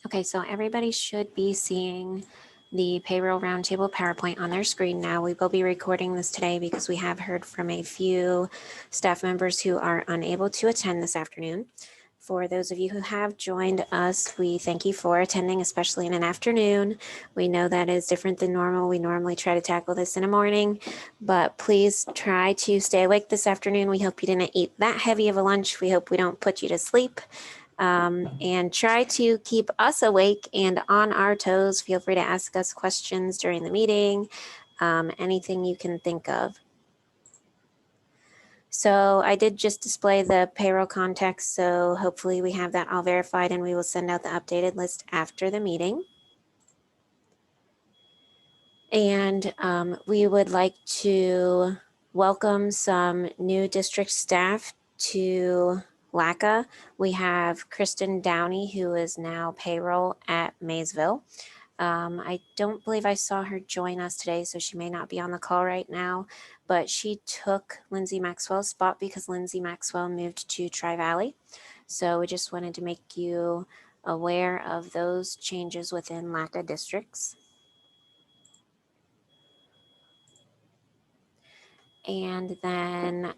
Okay, so everybody should be seeing the Payroll Roundtable PowerPoint on their screen now. We will be recording this today because we have heard from a few staff members who are unable to attend this afternoon. For those of you who have joined us, we thank you for attending, especially in an afternoon. We know that is different than normal. We normally try to tackle this in a morning, but please try to stay awake this afternoon. We hope you didn't eat that heavy of a lunch. We hope we don't put you to sleep. And try to keep us awake and on our toes. Feel free to ask us questions during the meeting, anything you can think of. So I did just display the payroll context, so hopefully we have that all verified and we will send out the updated list after the meeting. And we would like to welcome some new district staff to LACA. We have Kristen Downey, who is now payroll at Maysville. I don't believe I saw her join us today, so she may not be on the call right now, but she took Lindsay Maxwell's spot because Lindsay Maxwell moved to Tri-Valley. So we just wanted to make you aware of those changes within LACA districts. And then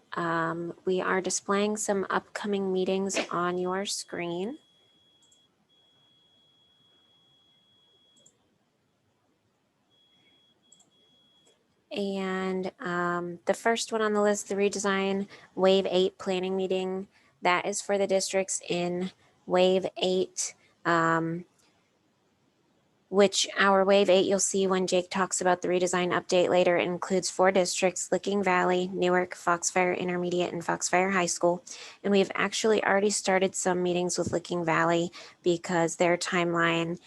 we are displaying some upcoming meetings on your screen. And the first one on the list, the redesign Wave 8 planning meeting, that is for the districts in Wave 8, which our Wave 8 you'll see when Jake talks about the redesign update later. It includes 4 districts: Licking Valley, Newark, Foxfire Intermediate, and Foxfire High School. And we've actually already started some meetings with Licking Valley because their timeline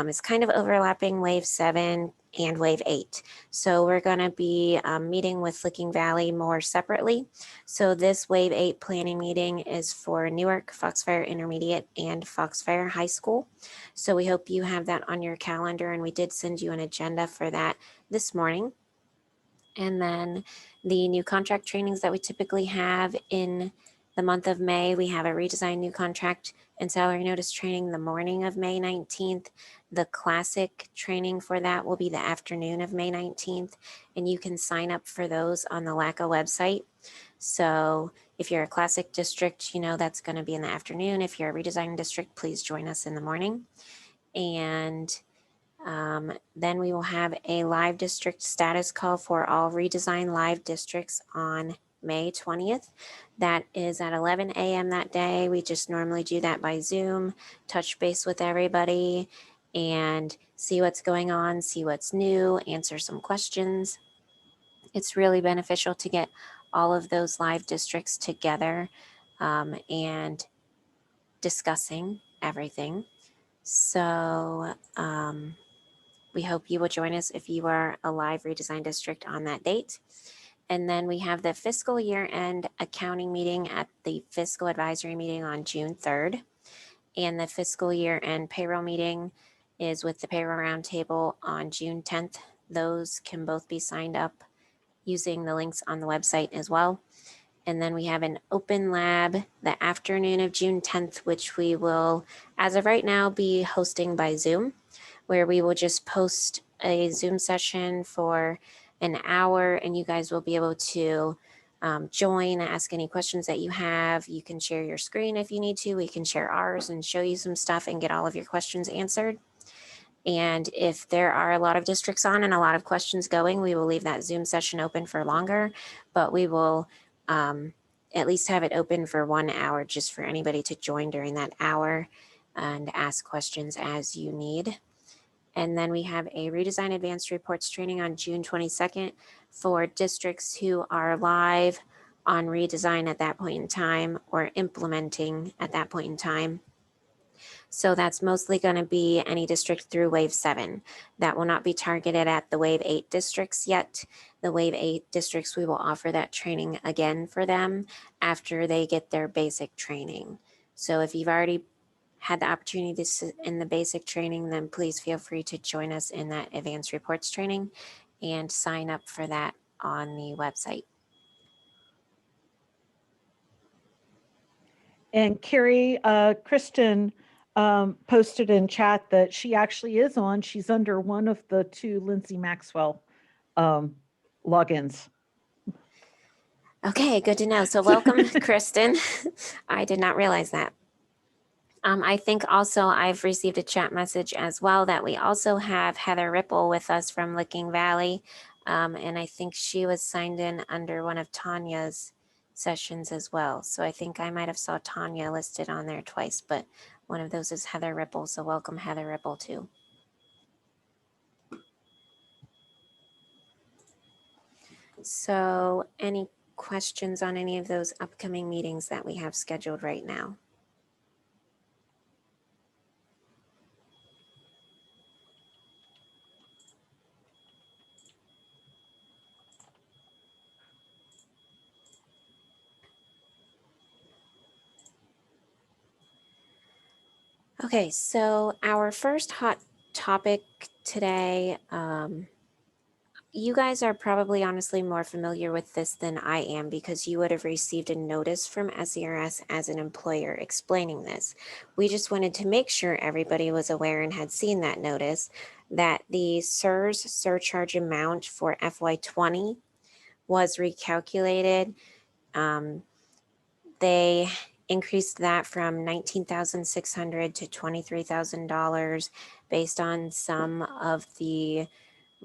is kind of overlapping Wave 7 and Wave 8. So we're going to be meeting with Licking Valley more separately. So this Wave 8 planning meeting is for Newark, Foxfire Intermediate, and Foxfire High School. So we hope you have that on your calendar, and we did send you an agenda for that this morning. And then the new contract trainings that we typically have in the month of May, we have a redesign new contract and salary notice training the morning of May 19th. The classic training for that will be the afternoon of May 19th, and you can sign up for those on the LACA website. So if you're a classic district, you know that's going to be in the afternoon. If you're a redesign district, please join us in the morning. And then we will have a live district status call for all redesign live districts on May 20th. That is at 11 a.m. that day. We just normally do that by Zoom, touch base with everybody and see what's going on, see what's new, answer some questions. It's really beneficial to get all of those live districts together and discussing everything. So we hope you will join us if you are a live redesign district on that date. And then we have the fiscal year end accounting meeting at the fiscal advisory meeting on June 3rd. And the fiscal year end payroll meeting is with the Payroll Roundtable on June 10th. Those can both be signed up using the links on the website as well. And then we have an open lab the afternoon of June 10th, which we will, as of right now, be hosting by Zoom, where we will just post a Zoom session for an hour and you guys will be able to join, ask any questions that you have. You can share your screen if you need to. We can share ours and show you some stuff and get all of your questions answered. And if there are a lot of districts on and a lot of questions going, we will leave that Zoom session open for longer, but we will at least have it open for 1 hour just for anybody to join during that hour and ask questions as you need. And then we have a redesign advanced reports training on June 22nd for districts who are live on redesign at that point in time or implementing at that point in time. So that's mostly going to be any district through Wave 7. That will not be targeted at the Wave 8 districts yet. The Wave 8 districts, we will offer that training again for them after they get their basic training. So if you've already had the opportunity to sit in the basic training, then please feel free to join us in that advanced reports training and sign up for that on the website. And Carrie, Kristen posted in chat that she actually is on. She's under one of the two Lindsay Maxwell um, logins. Okay, good to know. So welcome, Kristen. I did not realize that. I think also I've received a chat message as well that we also have Heather Ripple with us from Licking Valley. And I think she was signed in under one of Tanya's sessions as well. So I think I might have saw Tanya listed on there twice, but one of those is Heather Ripple. So welcome, Heather Ripple, too. So any questions on any of those upcoming meetings that we have scheduled right now? Okay, so our first hot topic today, you guys are probably honestly more familiar with this than I am because you would have received a notice from SERS as an employer explaining this. We just wanted to make sure everybody was aware and had seen that notice that the SERS surcharge amount for FY20 was recalculated. They increased that from $19,600 to $23,000 based on some of the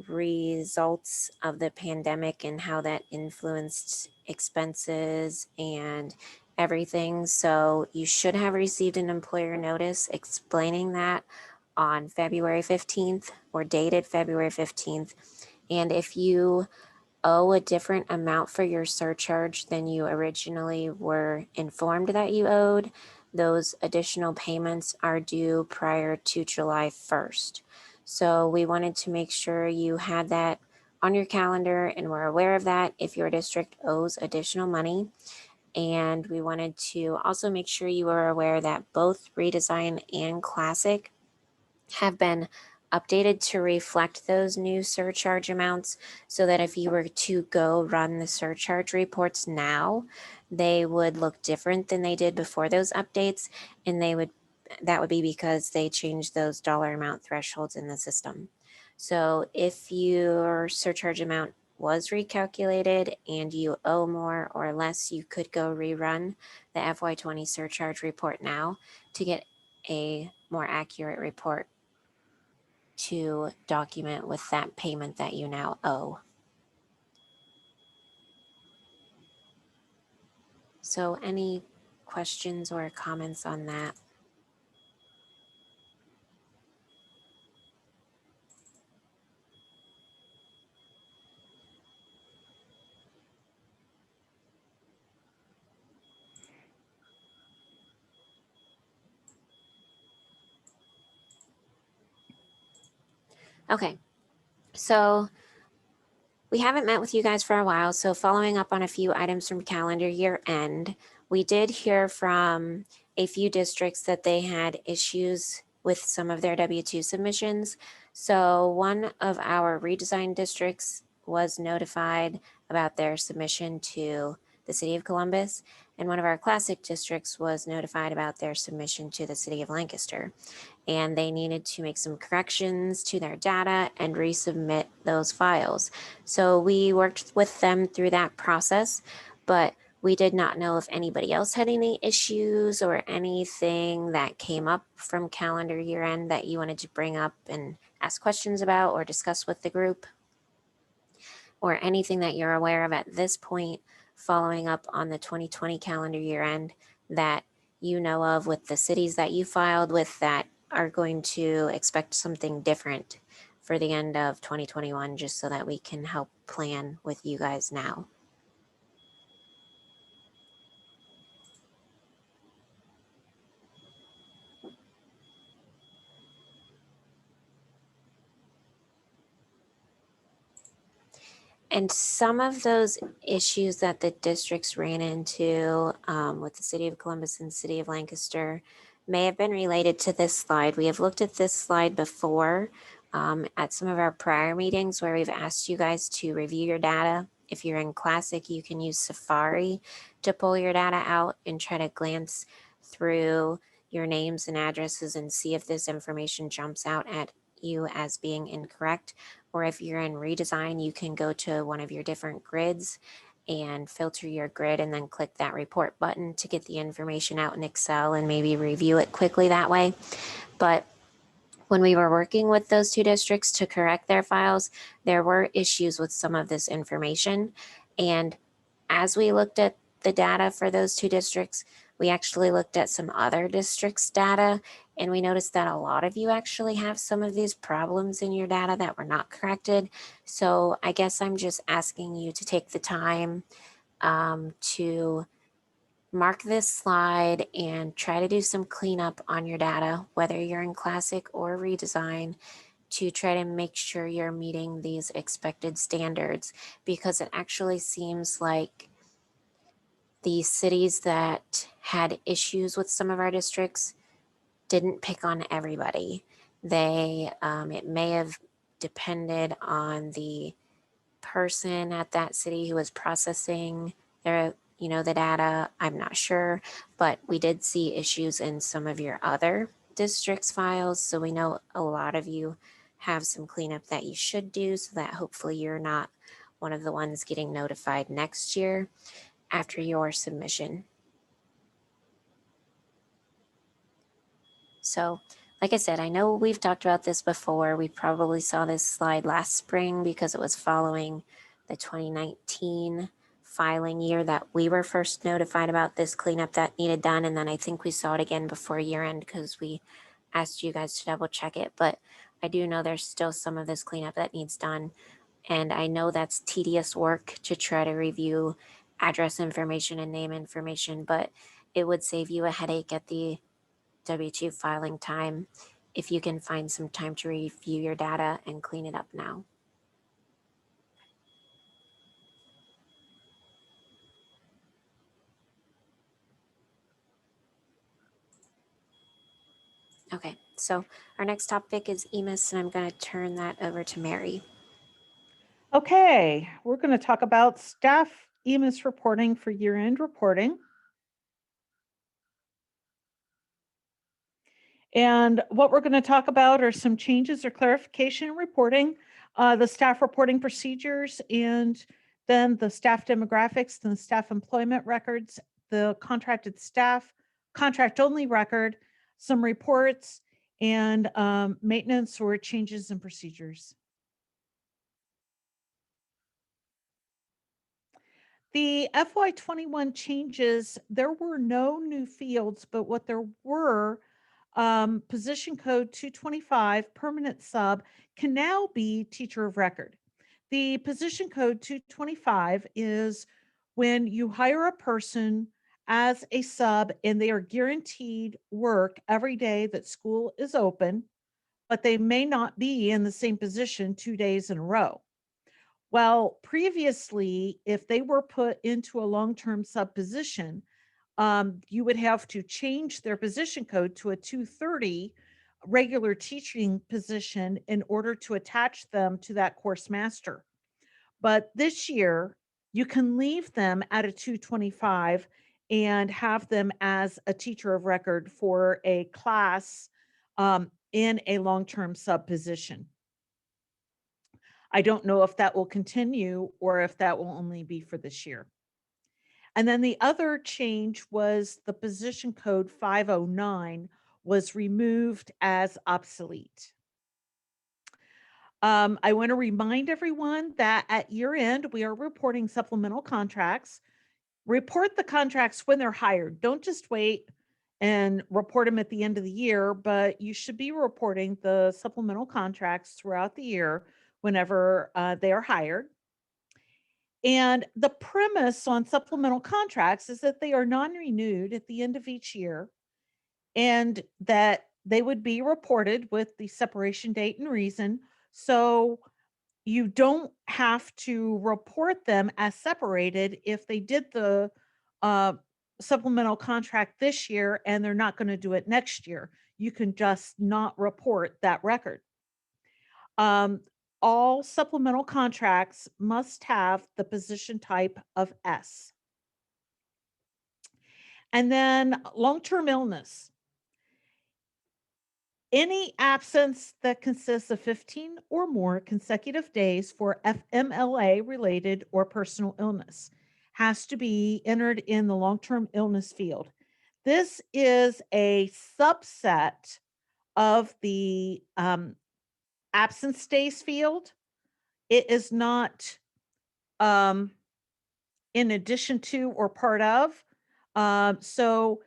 results of the pandemic and how that influenced expenses and everything. So you should have received an employer notice explaining that on February 15th or dated February 15th. And if you owe a different amount for your surcharge than you originally were informed that you owed, those additional payments are due prior to July 1st. So we wanted to make sure you had that on your calendar and were aware of that if your district owes additional money. And we wanted to also make sure you were aware that both Redesign and Classic have been updated to reflect those new surcharge amounts so that if you were to go run the surcharge reports now, they would look different than they did before those updates. And that would be because they changed those dollar amount thresholds in the system. So if your surcharge amount was recalculated and you owe more or less, you could go rerun the FY20 surcharge report now to get a more accurate report to document with that payment that you now owe. So any questions or comments on that? Okay, so we haven't met with you guys for a while, so following up on a few items from calendar year end, we did hear from a few districts that they had issues with some of their W-2 submissions. So one of our redesign districts was notified about their submission to the City of Columbus, and one of our classic districts was notified about their submission to the City of Lancaster. And they needed to make some corrections to their data and resubmit those files. So we worked with them through that process, but we did not know if anybody else had any issues or anything that came up from calendar year end that you wanted to bring up and ask questions about or discuss with the group, or anything that you're aware of at this point following up on the 2020 calendar year end that you know of with the cities that you filed with that are going to expect something different for the end of 2021, just so that we can help plan with you guys now. And some of those issues that the districts ran into with the City of Columbus and City of Lancaster may have been related to this slide. We have looked at this slide before at some of our prior meetings where we've asked you guys to review your data. If you're in Classic, you can use Safari to pull your data out and try to glance through your names and addresses and see if this information jumps out at you as being incorrect. Or if you're in redesign, you can go to one of your different grids and filter your grid and then click that report button to get the information out in Excel and maybe review it quickly that way. But when we were working with those two districts to correct their files, there were issues with some of this information. And as we looked at the data for those two districts, we actually looked at some other districts' data, and we noticed that a lot of you actually have some of these problems in your data that were not corrected. So I guess I'm just asking you to take the time to mark this slide and try to do some cleanup on your data, whether you're in Classic or redesign, to try to make sure you're meeting these expected standards, because it actually seems like the cities that had issues with some of our districts didn't pick on everybody. It may have depended on the person at that city who was processing the data. I'm not sure, but we did see issues in some of your other districts files. So we know a lot of you have some cleanup that you should do, so that hopefully you're not one of the ones getting notified next year after your submission. So, like I said, I know we've talked about this before. We probably saw this slide last spring because it was following the 2019 filing year that we were first notified about this cleanup that needed done. And then I think we saw it again before year end because we asked you guys to double check it. But I do know there's still some of this cleanup that needs done. And I know that's tedious work to try to review address information and name information, but it would save you a headache at the W-2 filing time if you can find some time to review your data and clean it up now. Okay, so our next topic is EMIS, and I'm going to turn that over to Mary. Okay, we're going to talk about staff EMIS reporting for year-end reporting. And what we're going to talk about are some changes or clarification in reporting, the staff reporting procedures, and then the staff demographics, and the staff employment records, the contracted staff, contract only record, some reports, and maintenance or changes in procedures. The FY21 changes, there were no new fields, but what there were, position code 225 permanent sub can now be teacher of record. The position code 225 is when you hire a person as a sub and they are guaranteed work every day that school is open, but they may not be in the same position 2 days in a row. Well, previously, if they were put into a long-term sub position, you would have to change their position code to a 230 regular teaching position in order to attach them to that course master. But this year, you can leave them at a 225 and have them as a teacher of record for a class in a long-term sub position. I don't know if that will continue or if that will only be for this year. And then the other change was the position code 509 was removed as obsolete. I want to remind everyone that at year end, we are reporting supplemental contracts. Report the contracts when they're hired. Don't just wait and report them at the end of the year, but you should be reporting the supplemental contracts throughout the year whenever they are hired. And the premise on supplemental contracts is that they are non-renewed at the end of each year and that they would be reported with the separation date and reason. So you don't have to report them as separated if they did the uh, supplemental contract this year and they're not going to do it next year. You can just not report that record. Um, all supplemental contracts must have the position type of S. And then long-term illness. Any absence that consists of 15 or more consecutive days for FMLA related or personal illness has to be entered in the long term illness field. This is a subset of the absence days field. It is not um, in addition to or part of. So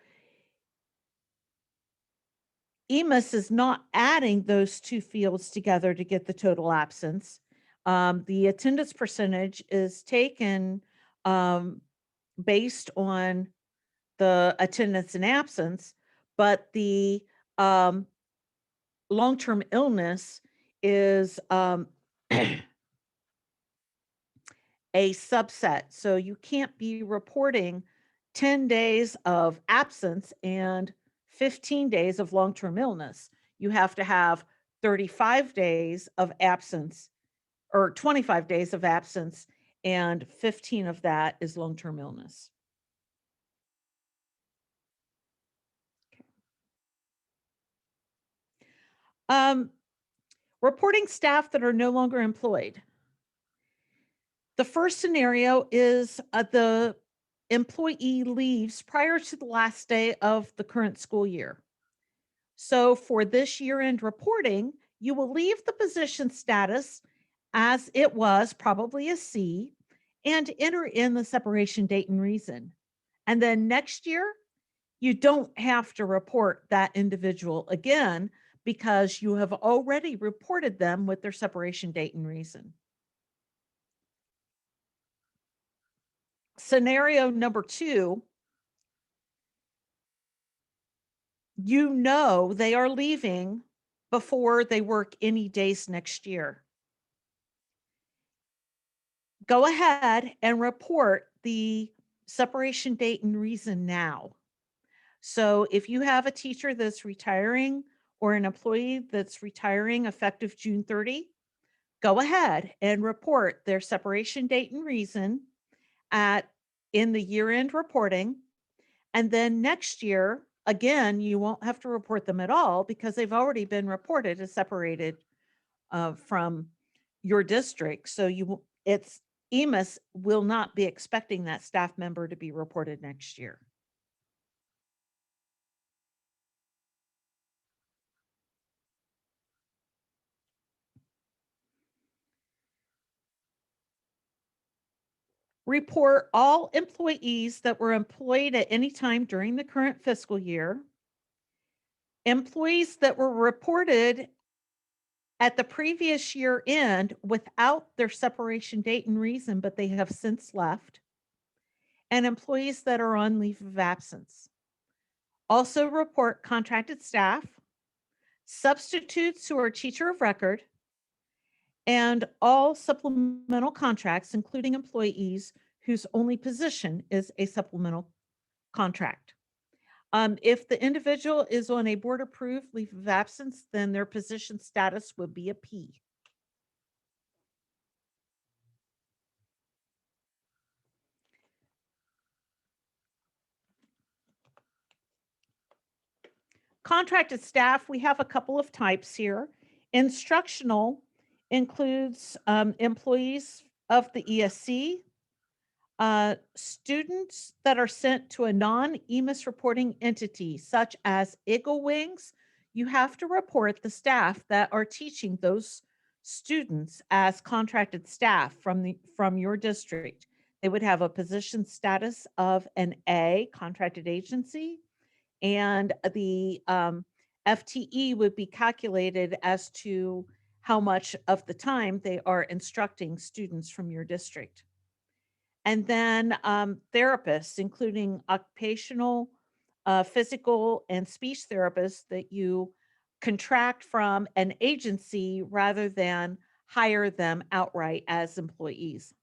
EMIS is not adding those two fields together to get the total absence. The attendance percentage is taken um, based on the attendance and absence, but the um, long-term illness is a subset. So you can't be reporting 10 days of absence and 15 days of long term illness. You have to have 35 days of absence or 25 days of absence, and 15 of that is long term illness. Um, reporting staff that are no longer employed. The first scenario is the employee leaves prior to the last day of the current school year. So for this year end reporting, you will leave the position status as it was, probably a C, and enter in the separation date and reason. And then next year, you don't have to report that individual again because you have already reported them with their separation date and reason. Scenario number 2, you know they are leaving before they work any days next year. Go ahead and report the separation date and reason now. So if you have a teacher that's retiring or an employee that's retiring effective June 30, go ahead and report their separation date and reason at in the year-end reporting. And then next year, again, you won't have to report them at all because they've already been reported as separated from your district. So it's EMIS will not be expecting that staff member to be reported next year. Report all employees that were employed at any time during the current fiscal year. Employees that were reported at the previous year end without their separation date and reason, but they have since left. And employees that are on leave of absence. Also report contracted staff, substitutes who are teacher of record, and all supplemental contracts, including employees whose only position is a supplemental contract. If the individual is on a board approved leave of absence, then their position status would be a P. Contracted staff, we have a couple of types here. Instructional includes employees of the ESC, students that are sent to a non-EMIS reporting entity, such as Eagle Wings. You have to report the staff that are teaching those students as contracted staff from your district. They would have a position status of an A, contracted agency, and the FTE would be calculated as to how much of the time they are instructing students from your district. And then therapists, including occupational, physical, and speech therapists that you contract from an agency rather than hire them outright as employees.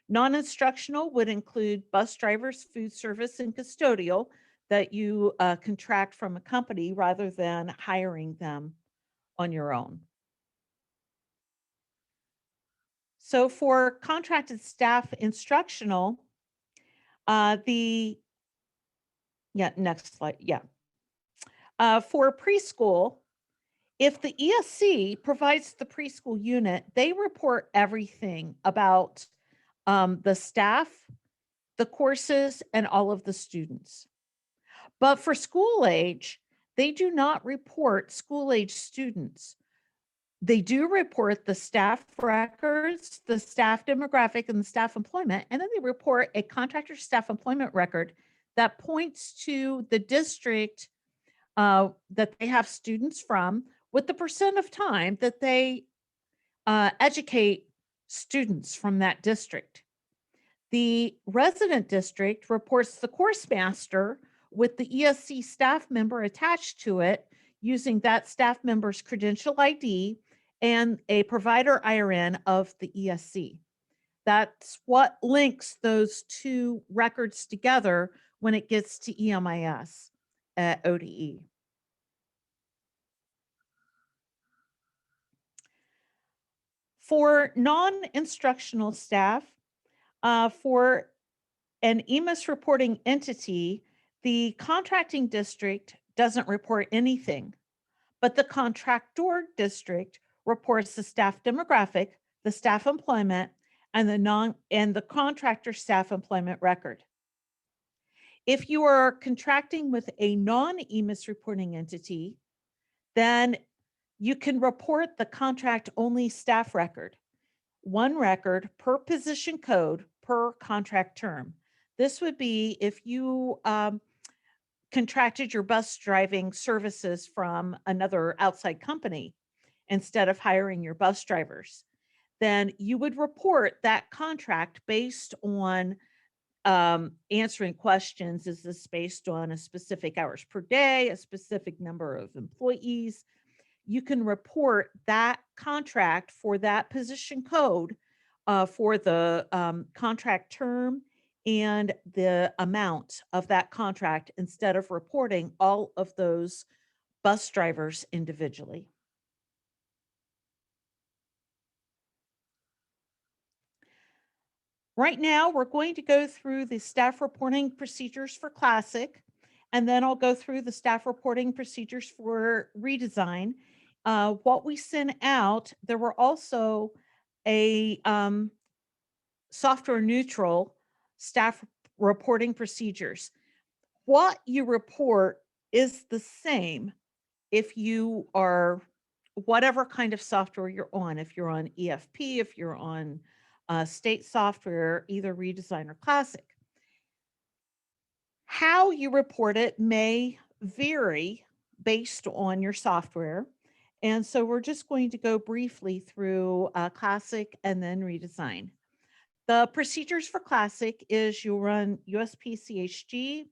Non-instructional would include bus drivers, food service, and custodial that you contract from a company rather than hiring them on your own. So for contracted staff instructional, next slide, yeah. For preschool, if the ESC provides the preschool unit, they report everything about the staff, the courses, and all of the students. But for school age, they do not report school age students. They do report the staff records, the staff demographic, and the staff employment, and then they report a contractor staff employment record that points to the district that they have students from with the percent of time that they educate students from that district. The resident district reports the course master with the ESC staff member attached to it using that staff member's credential ID and a provider IRN of the ESC. That's what links those two records together when it gets to EMIS at ODE. For non-instructional staff, for an EMIS reporting entity, the contracting district doesn't report anything, but the contractor district reports the staff demographic, the staff employment, and the contractor staff employment record. If you are contracting with a non-EMIS reporting entity, then you can report the contract only staff record, one record per position code per contract term. This would be if you contracted your bus driving services from another outside company instead of hiring your bus drivers, then you would report that contract based on answering questions. Is this based on a specific hours per day, a specific number of employees? You can report that contract for that position code for the contract term and the amount of that contract instead of reporting all of those bus drivers individually. Right now, we're going to go through the staff reporting procedures for Classic, and then I'll go through the staff reporting procedures for redesign. What we sent out, there were also a software neutral staff reporting procedures. What you report is the same if you are whatever kind of software you're on. If you're on EFP, if you're on state software, either redesign or classic. How you report it may vary based on your software. And so we're just going to go briefly through classic and then redesign. The procedures for classic is you'll run USPCHG,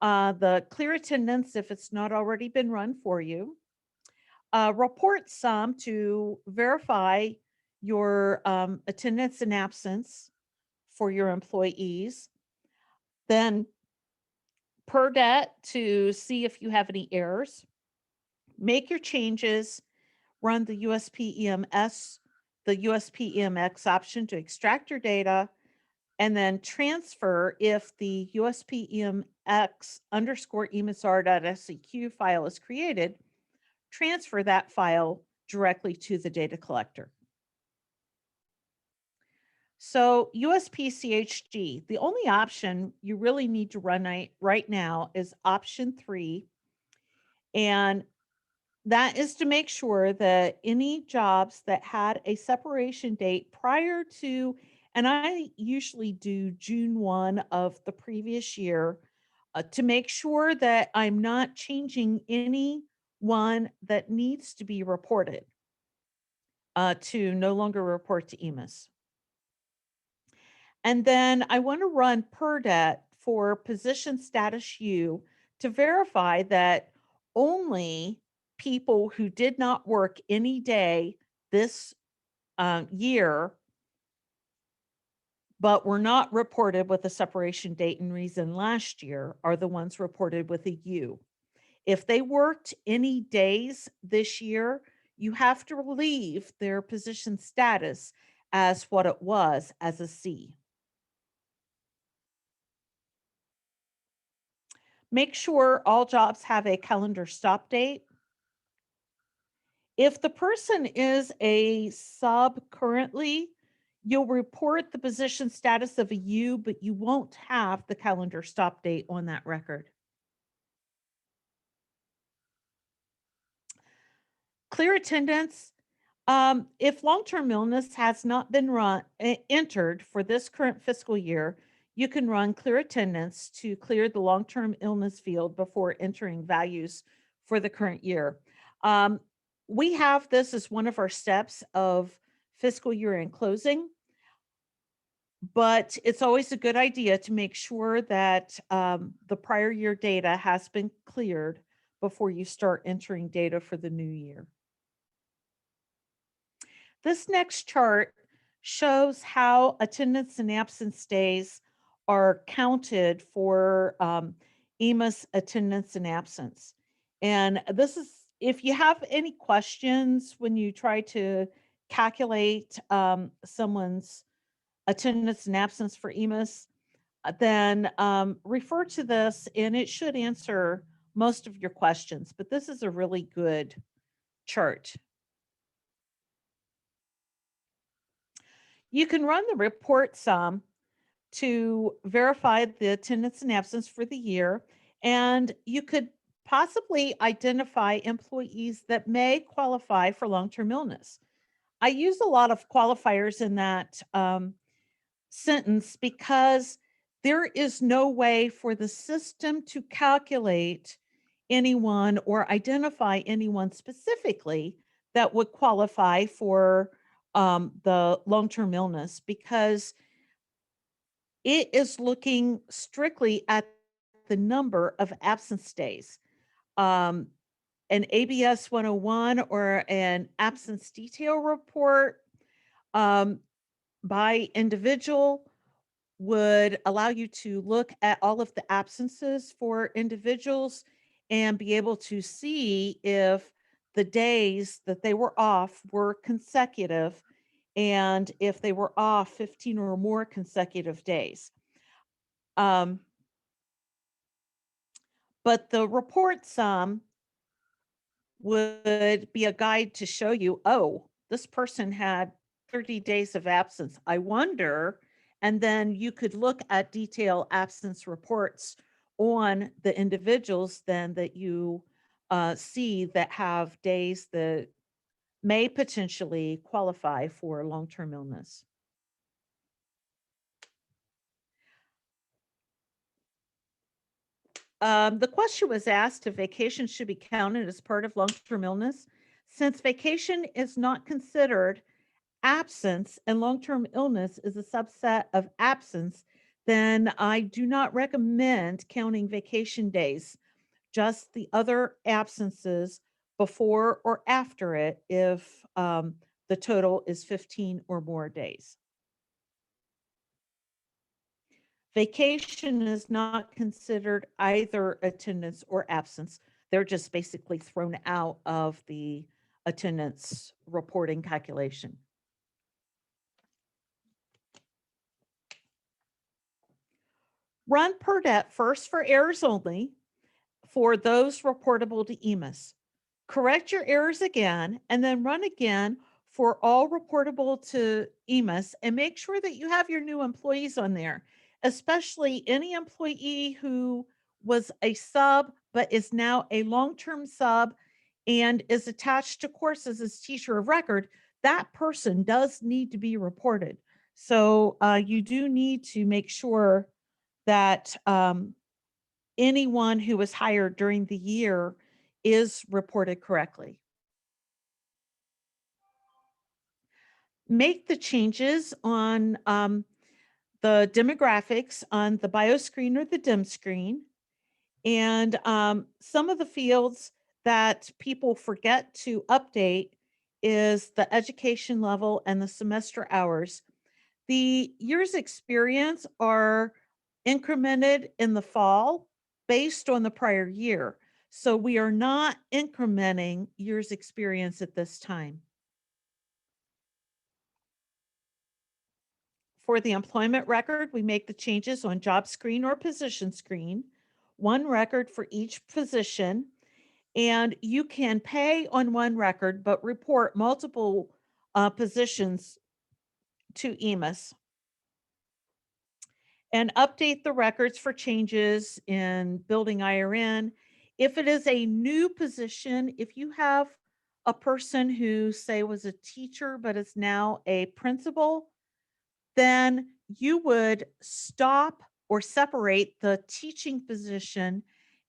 the clear attendance if it's not already been run for you, report sum to verify your attendance and absence for your employees, then per det to see if you have any errors, make your changes, run the USP-EMS, the USP-EMX option to extract your data, and then transfer if the USP-EMX underscore emisr.seq file is created, transfer that file directly to the data collector. So USPCHG, the only option you really need to run right now is option 3. And that is to make sure that any jobs that had a separation date prior to, and I usually do June 1 of the previous year, to make sure that I'm not changing any one that needs to be reported to no longer report to EMIS. And then I want to run PERDET for position status U to verify that only people who did not work any day this year, but were not reported with a separation date and reason last year, are the ones reported with a U. If they worked any days this year, you have to leave their position status as what it was as a C. Make sure all jobs have a calendar stop date. If the person is a sub currently, you'll report the position status of a U, but you won't have the calendar stop date on that record. Clear attendance. If long-term illness has not been entered for this current fiscal year, you can run clear attendance to clear the long-term illness field before entering values for the current year. Um, we have this as one of our steps of fiscal year end closing, but it's always a good idea to make sure that the prior year data has been cleared before you start entering data for the new year. This next chart shows how attendance and absence days are counted for EMIS attendance and absence. And this is, if you have any questions when you try to calculate someone's attendance and absence for EMIS, then refer to this and it should answer most of your questions. But this is a really good chart. You can run the report sum to verify the attendance and absence for the year, and you could possibly identify employees that may qualify for long-term illness. I use a lot of qualifiers in that sentence because there is no way for the system to calculate anyone or identify anyone specifically that would qualify for the long-term illness because it is looking strictly at the number of absence days. Um, an ABS 101 or an absence detail report um, by individual would allow you to look at all of the absences for individuals and be able to see if the days that they were off were consecutive and if they were off 15 or more consecutive days. Um, but the report sum would be a guide to show you, oh, this person had 30 days of absence. I wonder. And then you could look at detailed absence reports on the individuals then that you see that have days that may potentially qualify for long-term illness. The question was asked if vacation should be counted as part of long-term illness. Since vacation is not considered absence and long-term illness is a subset of absence, then I do not recommend counting vacation days, just the other absences before or after it if the total is 15 or more days. Vacation is not considered either attendance or absence. They're just basically thrown out of the attendance reporting calculation. Run PERDET first for errors only for those reportable to EMIS. Correct your errors again and then run again for all reportable to EMIS and make sure that you have your new employees on there, especially any employee who was a sub but is now a long-term sub and is attached to courses as teacher of record. That person does need to be reported. So you do need to make sure that anyone who was hired during the year is reported correctly. Make the changes on the demographics on the bio screen or the dim screen. And some of the fields that people forget to update is the education level and the semester hours. The years experience are incremented in the fall based on the prior year. So we are not incrementing years experience at this time. For the employment record, we make the changes on job screen or position screen. one record for each position, and you can pay on one record but report multiple positions to EMIS, and update the records for changes in building IRN. If it is a new position, if you have a person who, say, was a teacher but is now a principal, then you would stop or separate the teaching position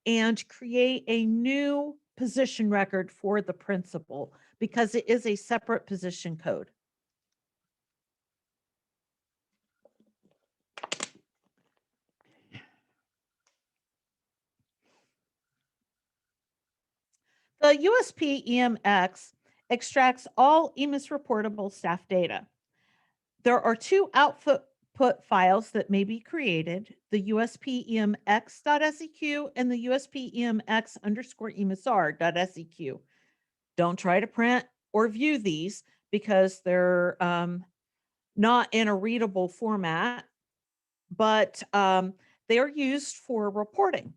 and create a new position record for the principal because it is a separate position code. The USP EMX extracts all EMIS reportable staff data. There are two output files that may be created, the USP EMX.seq and the USP EMX underscore EMISR.seq. Don't try to print or view these because they're not in a readable format, but they are used for reporting.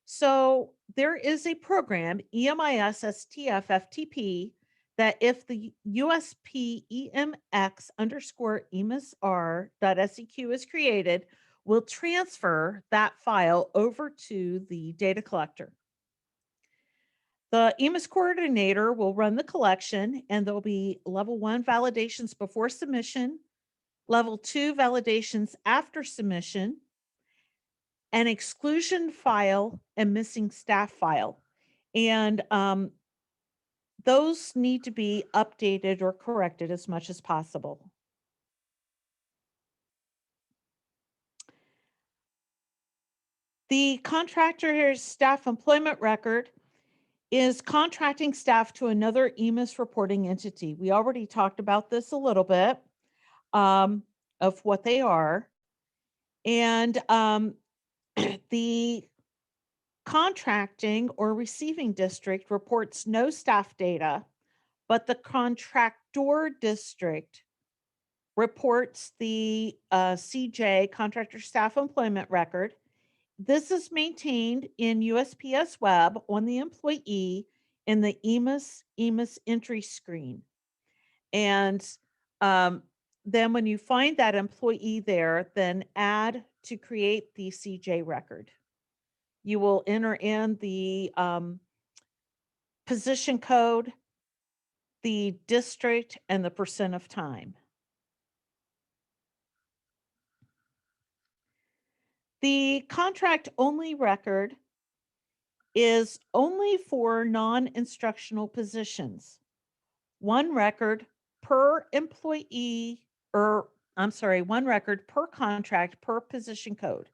So there is a program, EMIS-STF-FTP, that if the USP EMX underscore EMISR.seq is created, will transfer that file over to the data collector. The EMIS coordinator will run the collection, and there'll be level 1 validations before submission, level 2 validations after submission, an exclusion file, and missing staff file. And those need to be updated or corrected as much as possible. The contractor's staff employment record is contracting staff to another EMIS reporting entity. We already talked about this a little bit of what they are. And the contracting or receiving district reports no staff data, but the contractor district reports the CJ, contractor staff employment record. This is maintained in USPS Web on the employee in the EMIS entry screen. And then when you find that employee there, then add to create the CJ record. You will enter in the position code, the district, and the percent of time. The contract only record is only for non-instructional positions. One record per employee, one record per contract per position code.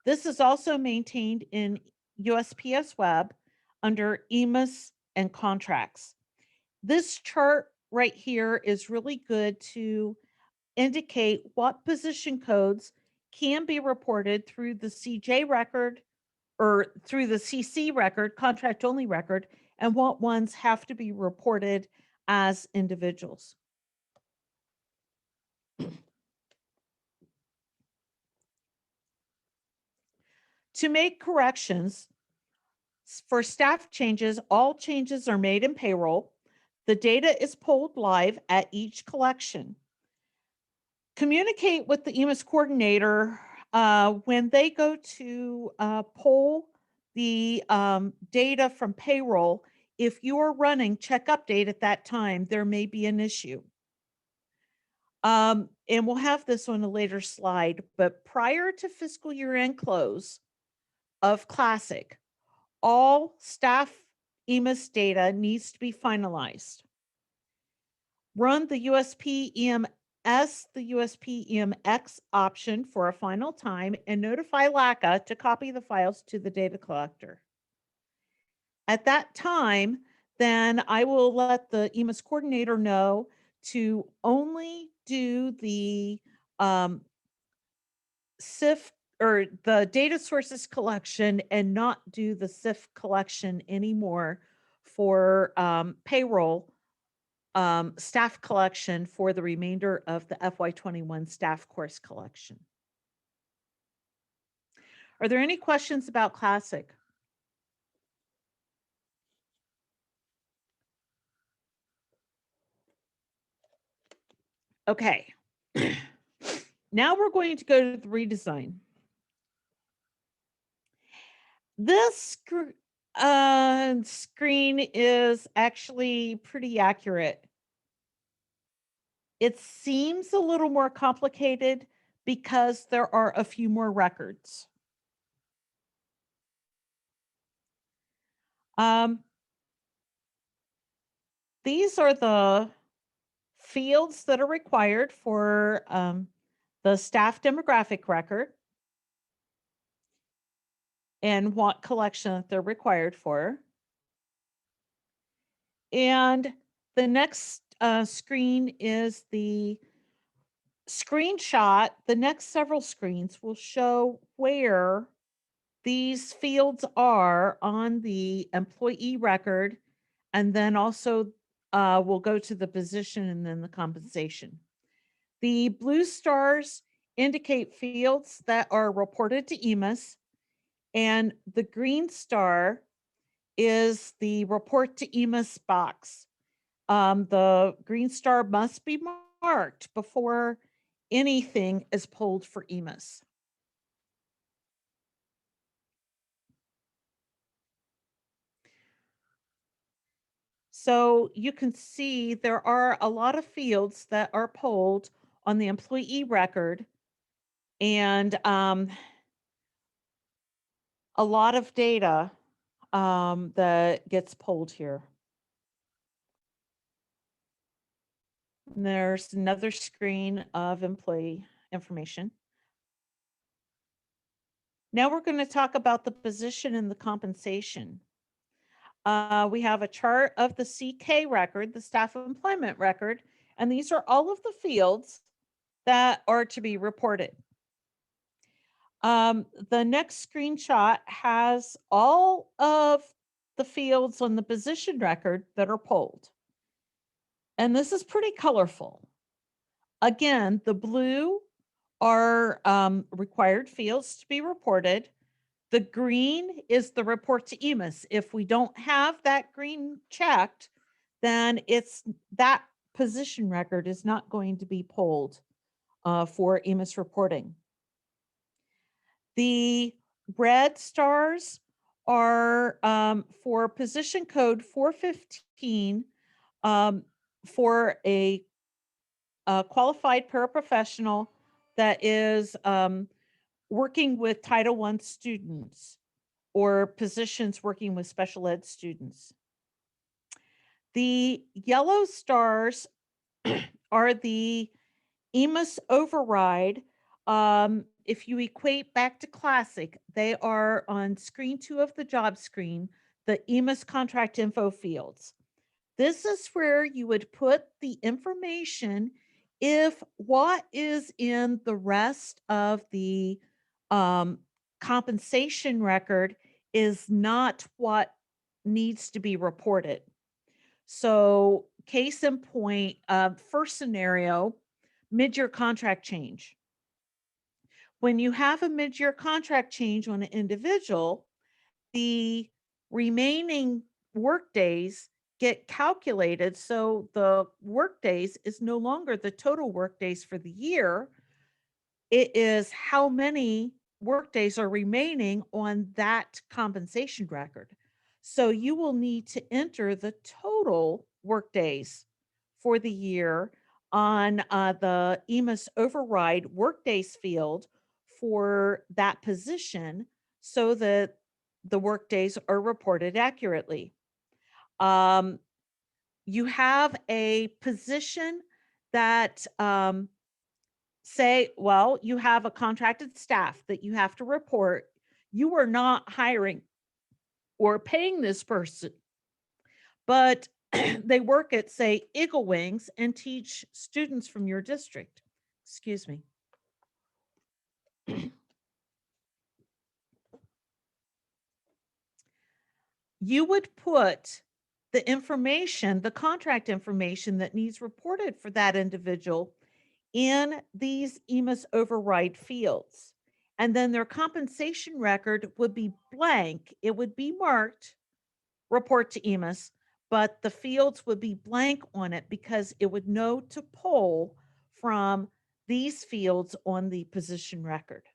This is also maintained in USPS Web under EMIS and contracts. This chart right here is really good to indicate what position codes can be reported through the CJ record or through the CC record, contract only record, and what ones have to be reported as individuals. To make corrections for staff changes, all changes are made in payroll. The data is pulled live at each collection. Communicate with the EMIS coordinator when they go to pull the data from payroll. If you are running check update at that time, there may be an issue. And we'll have this on a later slide, but prior to fiscal year end close of Classic, all staff EMIS data needs to be finalized. Run the USP EMS, the USP EMX option for a final time, and notify LACA to copy the files to the data collector. At that time, then I will let the EMIS coordinator know to only do the SIF or the data sources collection and not do the SIF collection anymore for payroll staff collection for the remainder of the FY21 staff course collection. Are there any questions about Classic? Okay. Now we're going to go to the redesign. This screen is actually pretty accurate. It seems a little more complicated because there are a few more records. Um, these are the fields that are required for the staff demographic record and what collection that they're required for. And the next screen is the screenshot. The next several screens will show where these fields are on the employee record, and then also we'll go to the position and then the compensation. The blue stars indicate fields that are reported to EMIS, and the green star is the report to EMIS box. The green star must be marked before anything is pulled for EMIS. So you can see there are a lot of fields that are pulled on the employee record, and a lot of data that gets pulled here. And there's another screen of employee information. Now we're going to talk about the position and the compensation. We have a chart of the CK record, the staff employment record, and these are all of the fields that are to be reported. The next screenshot has all of the fields on the position record that are pulled. And this is pretty colorful. Again, the blue are required fields to be reported. The green is the report to EMIS. If we don't have that green checked, then it's that position record is not going to be pulled for EMIS reporting. The red stars are for position code 415 for a qualified paraprofessional that is working with Title I students or positions working with special ed students. The yellow stars are the EMIS override. If you equate back to Classic, they are on screen 2 of the job screen, the EMIS contract info fields. This is where you would put the information if what is in the rest of the compensation record is not what needs to be reported. So case in point, first scenario, mid-year contract change. When you have a mid-year contract change on an individual, the remaining workdays get calculated. So the workdays is no longer the total workdays for the year. It is how many workdays are remaining on that compensation record. So you will need to enter the total workdays for the year on the EMIS override workdays field for that position so that the workdays are reported accurately. You have a position that say, well, you have a contracted staff that you have to report. You are not hiring or paying this person, but they work at, say, Eagle Wings and teach students from your district. Excuse me. You would put the information, the contract information that needs reported for that individual in these EMIS override fields. And then their compensation record would be blank. It would be marked report to EMIS, but the fields would be blank on it because it would know to pull from these fields on the position record.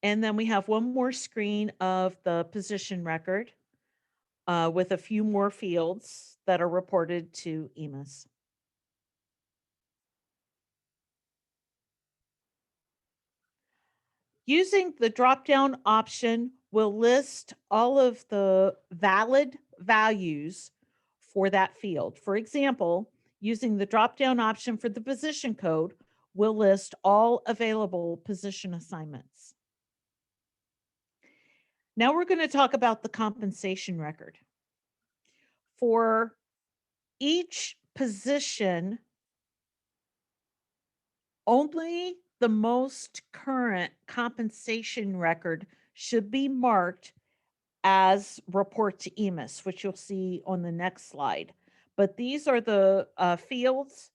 And then we have one more screen of the position record with a few more fields that are reported to EMIS. Using the drop-down option will list all of the valid values for that field. For example, using the drop-down option for the position code will list all available position assignments. Now we're going to talk about the compensation record. For each position, only the most current compensation record should be marked as report to EMIS, which you'll see on the next slide. But these are the fields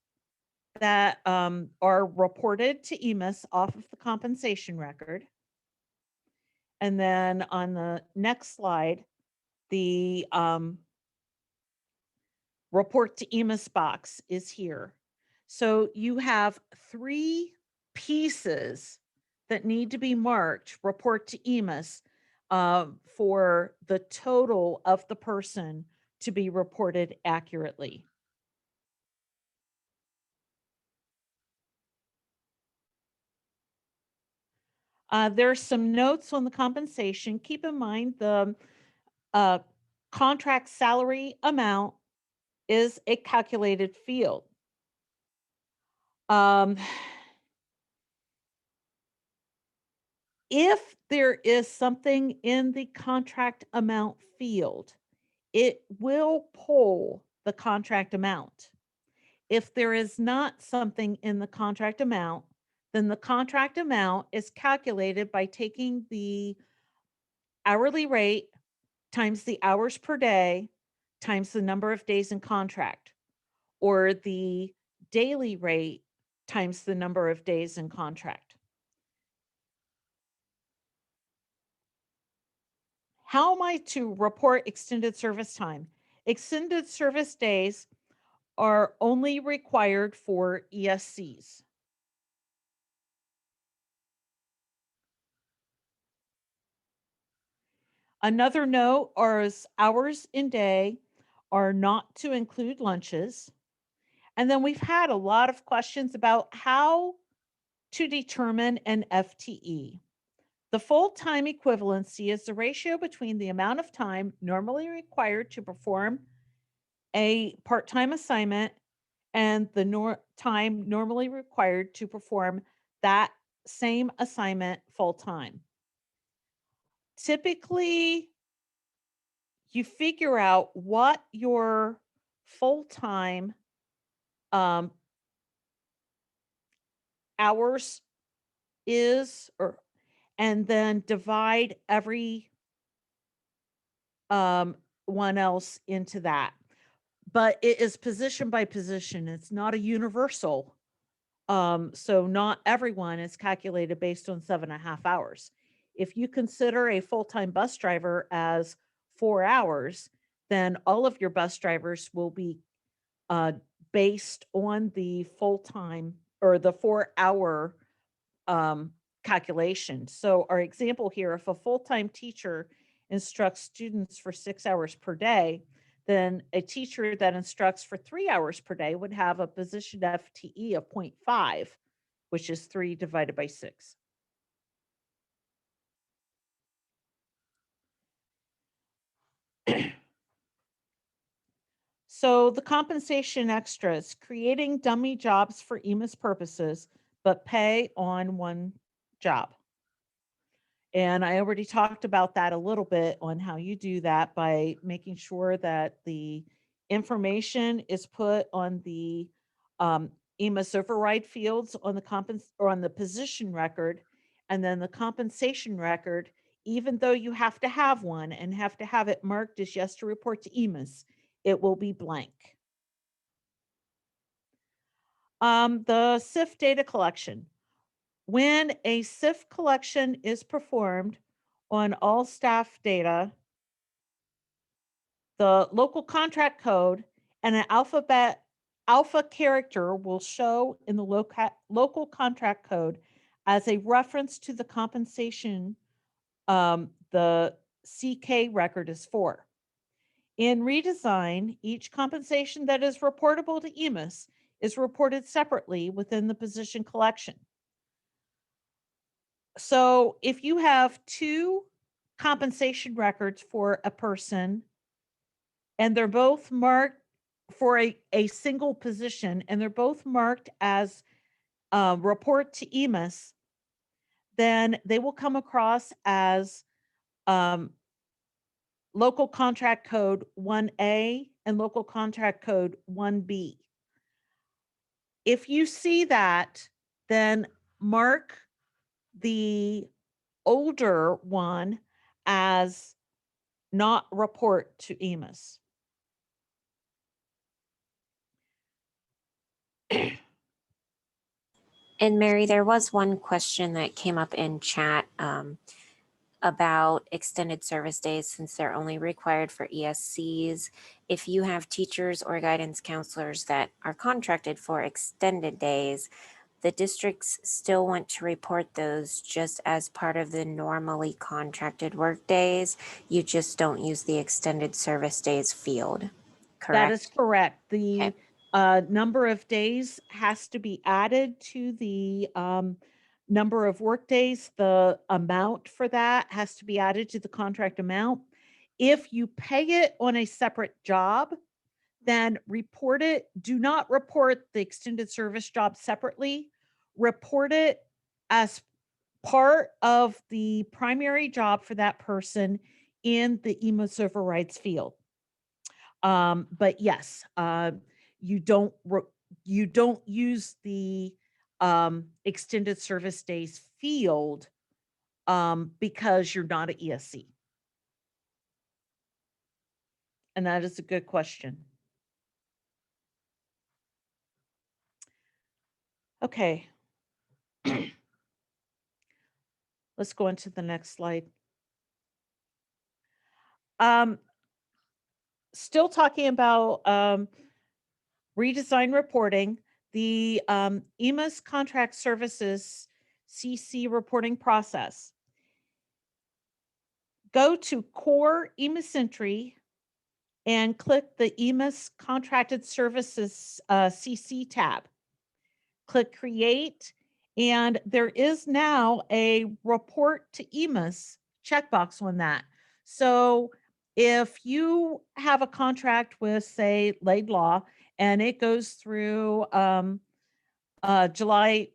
that are reported to EMIS off of the compensation record. And then on the next slide, the report to EMIS box is here. So you have 3 pieces that need to be marked report to EMIS for the total of the person to be reported accurately. There's some notes on the compensation. Keep in mind the contract salary amount is a calculated field. If there is something in the contract amount field, it will pull the contract amount. If there is not something in the contract amount, then the contract amount is calculated by taking the hourly rate times the hours per day times the number of days in contract, or the daily rate times the number of days in contract. How am I to report extended service time? Extended service days are only required for ESCs. Another note is hours in day are not to include lunches. And then we've had a lot of questions about how to determine an FTE. The full-time equivalency is the ratio between the amount of time normally required to perform a part-time assignment and the time normally required to perform that same assignment full-time. Typically, you figure out what your full-time hours is, and then divide every one else into that. But it is position by position. It's not a universal. So not everyone is calculated based on 7.5 hours. If you consider a full-time bus driver as 4 hours, then all of your bus drivers will be based on the full-time or the 4-hour calculation. So our example here, if a full-time teacher instructs students for 6 hours per day, then a teacher that instructs for 3 hours per day would have a position FTE of 0.5, which is 3 divided by 6. So the compensation extras, creating dummy jobs for EMIS purposes, but pay on one job. And I already talked about that a little bit on how you do that by making sure that the information is put on the EMIS override fields on the on the position record, and then the compensation record, even though you have to have one and have to have it marked as yes to report to EMIS, it will be blank. The SIF data collection. When a SIF collection is performed on all staff data, the local contract code and an alpha character will show in the local contract code as a reference to the compensation the CK record is for. In redesign, each compensation that is reportable to EMIS is reported separately within the position collection. So if you have two compensation records for a person and they're both marked for a single position and they're both marked as report to EMIS, then they will come across as um, local contract code 1A and local contract code 1B. If you see that, then mark the older one as not report to EMIS. And Mary, there was one question that came up in chat about extended service days since they're only required for ESCs. If you have teachers or guidance counselors that are contracted for extended days, the districts still want to report those just as part of the normally contracted work days. You just don't use the extended service days field, That is correct? correct. Okay. The number of days has to be added to the number of work days. The amount for that has to be added to the contract amount. If you pay it on a separate job, then report it. Do not report the extended service job separately. Report it as part of the primary job for that person in the EMIS overrides field. But yes, you don't you don't use the extended service days field because you're not an ESC. And that is a good question. Okay. Let's go into the next slide. Still talking about redesign reporting, the EMIS contract services CC reporting process. Go to core EMIS entry and click the EMIS contracted services CC tab. Click create, and there is now a report to EMIS checkbox on that. So if you have a contract with, say, Laidlaw, and it goes through July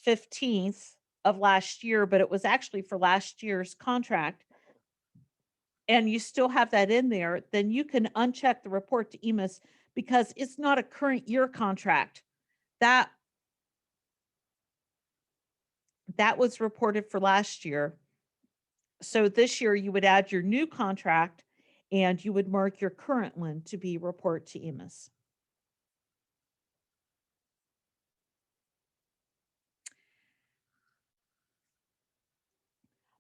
15th of last year, but it was actually for last year's contract, and you still have that in there, then you can uncheck the report to EMIS because it's not a current year contract. That was reported for last year. So this year you would add your new contract and you would mark your current one to be report to EMIS.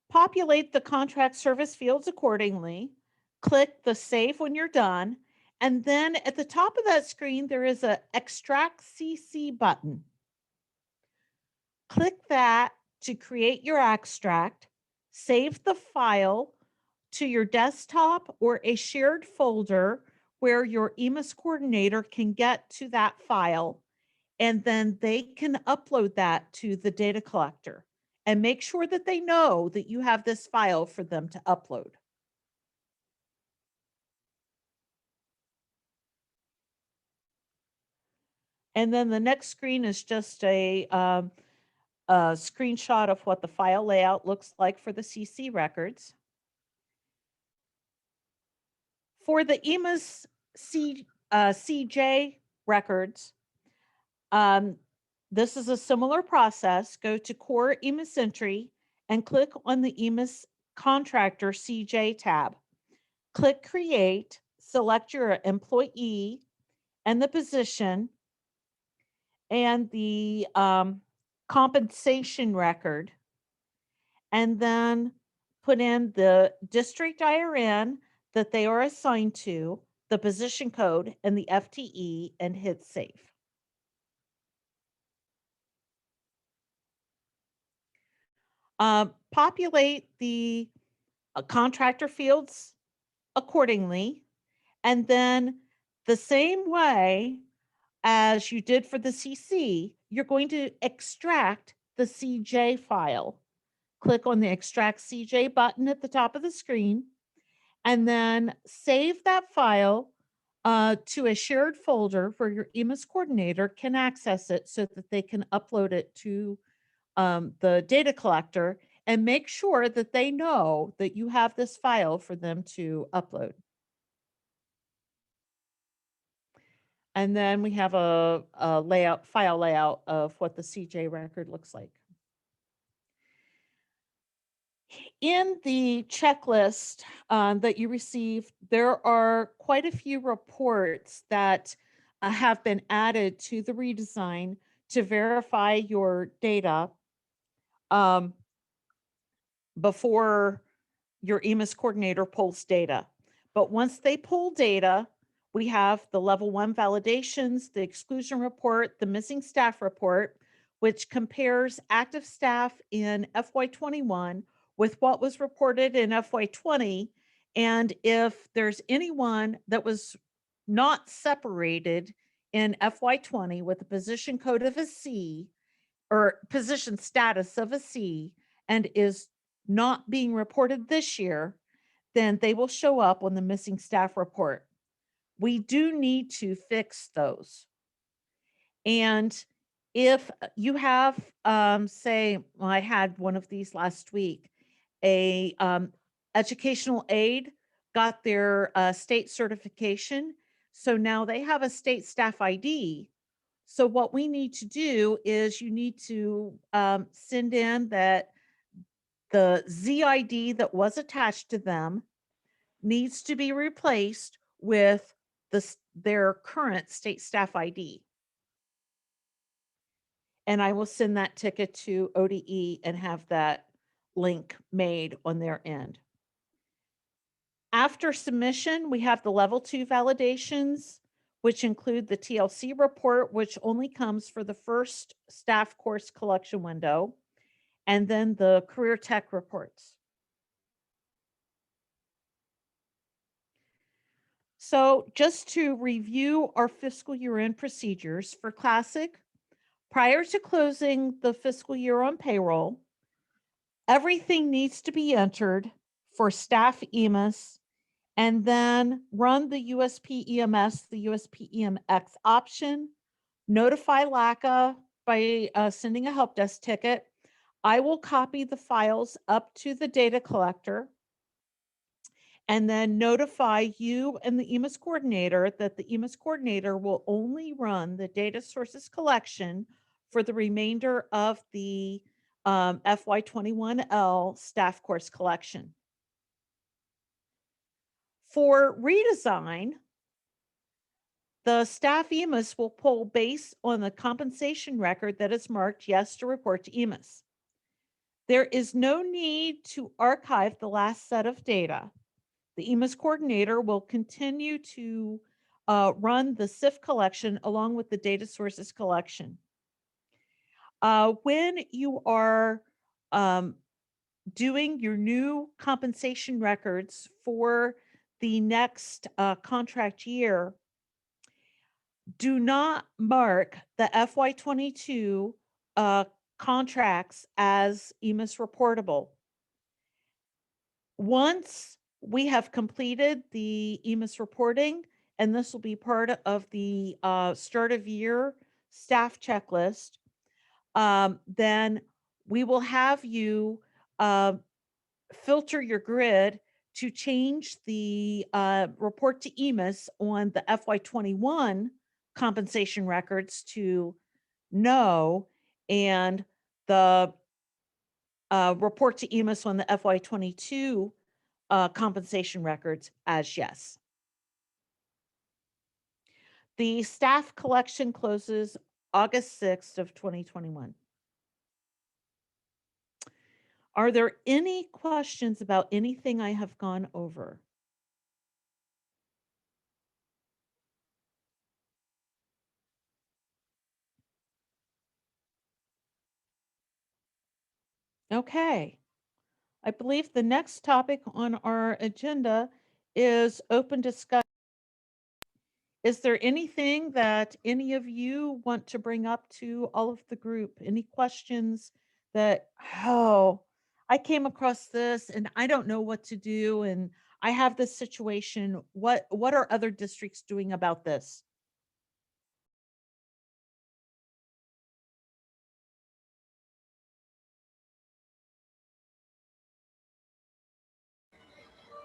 Populate the contract service fields accordingly. Click the save when you're done. And then at the top of that screen, there is a extract CC button. Click that to create your extract, save the file to your desktop or a shared folder where your EMIS coordinator can get to that file, and then they can upload that to the data collector. And make sure that they know that you have this file for them to upload. And then the next screen is just a screenshot of what the file layout looks like for the CC records. For the EMIS CJ records, this is a similar process. Go to Core EMIS Entry and click on the EMIS Contractor CJ tab. Click Create, select your employee and the position and the compensation record, and then put in the district IRN that they are assigned to, the position code, and the FTE, and hit save. Populate the contractor fields accordingly, and then the same way as you did for the CC, you're going to extract the CJ file. Click on the Extract CJ button at the top of the screen, and then save that file to a shared folder where your EMIS coordinator can access it so that they can upload it to the data collector, and make sure that they know that you have this file for them to upload. And then we have a file layout of what the CJ record looks like. In the checklist that you received, there are quite a few reports that have been added to the redesign to verify your data um, before your EMIS coordinator pulls data. But once they pull data, we have the level 1 validations, the exclusion report, the missing staff report, which compares active staff in FY21 with what was reported in FY20. And if there's anyone that was not separated in FY20 with a position code of a C or position status of a C and is not being reported this year, then they will show up on the missing staff report. We do need to fix those. And if you have, say, well, I had one of these last week, a educational aide got their state certification. So now they have a state staff ID. So what we need to do is you need to send in that the ZID that was attached to them needs to be replaced with their current state staff ID. And I will send that ticket to ODE and have that link made on their end. After submission, we have the level 2 validations, which include the TLC report, which only comes for the first staff course collection window, and then the career tech reports. So just to review our fiscal year end procedures for Classic, prior to closing the fiscal year on payroll, everything needs to be entered for staff EMIS, and then run the USP EMS, the USP EMX option, notify LACA by sending a help desk ticket. I will copy the files up to the data collector and then notify you and the EMIS coordinator that the EMIS coordinator will only run the data sources collection for the remainder of the FY21L staff course collection. For redesign, the staff EMIS will pull based on the compensation record that is marked yes to report to EMIS. There is no need to archive the last set of data. The EMIS coordinator will continue to run the SIF collection along with the data sources collection. When you are doing your new compensation records for the next contract year, do not mark the FY22 contracts as EMIS reportable. Once we have completed the EMIS reporting, and this will be part of the start of year staff checklist, then we will have you filter your grid to change the report to EMIS on the FY21 compensation records to no, and the report to EMIS on the FY22 compensation records as yes. The staff collection closes August 6th of 2021. Are there any questions about anything I have gone over? Okay. I believe the next topic on our agenda is open discussion. Is there anything that any of you want to bring up to all of the group? Any questions that, oh, I came across this and I don't know what to do and I have this situation. What are other districts doing about this?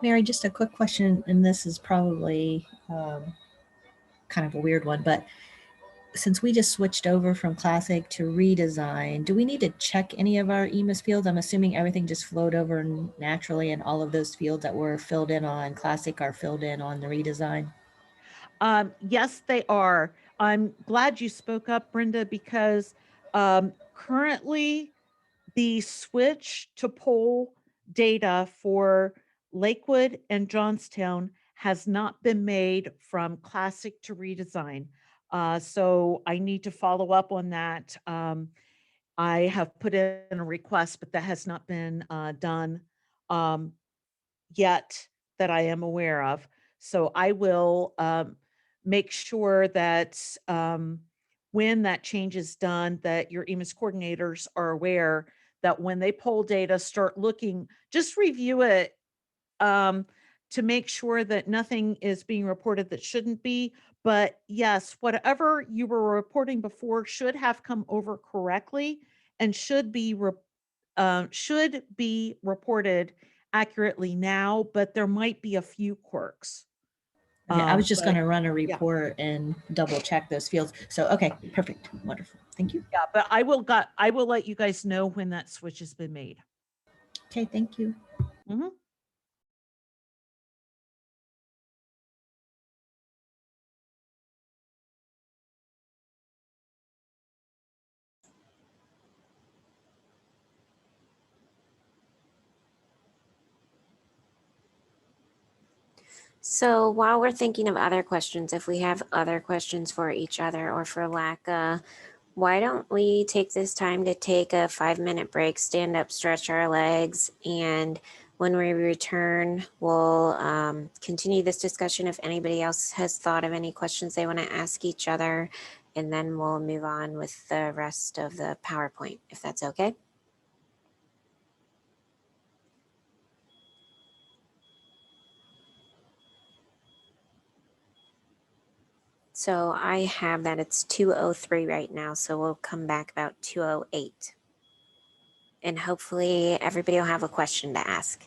Mary, just a quick question, and this is probably kind of a weird one, but since we just switched over from classic to redesign, do we need to check any of our EMIS fields? I'm assuming everything just flowed over naturally and all of those fields that were filled in on classic are filled in on the redesign. Yes, they are. I'm glad you spoke up, Brenda, because currently the switch to poll data for Lakewood and Johnstown has not been made from classic to redesign. So I need to follow up on that. I have put in a request, but that has not been done um, yet that I am aware of. So I will make sure that when that change is done, that your EMIS coordinators are aware that when they pull data, start looking, just review it um, to make sure that nothing is being reported that shouldn't be. But yes, whatever you were reporting before should have come over correctly and should be reported accurately now, but there might be a few quirks. Okay, I was just going But to run a yeah, report and double check those fields. So, okay, perfect. Wonderful. Thank you. yeah, but I will let you guys know when that switch has been made. Okay, thank you. Mhm. So while we're thinking of other questions, if we have other questions for each other or for LACA, why don't we take this time to take a 5-minute break, stand up, stretch our legs, and when we return, we'll continue this discussion if anybody else has thought of any questions they want to ask each other, and then we'll move on with the rest of the PowerPoint, if that's okay. So I have that it's 2:03 right now, so we'll come back about 2:08. And hopefully everybody will have a question to ask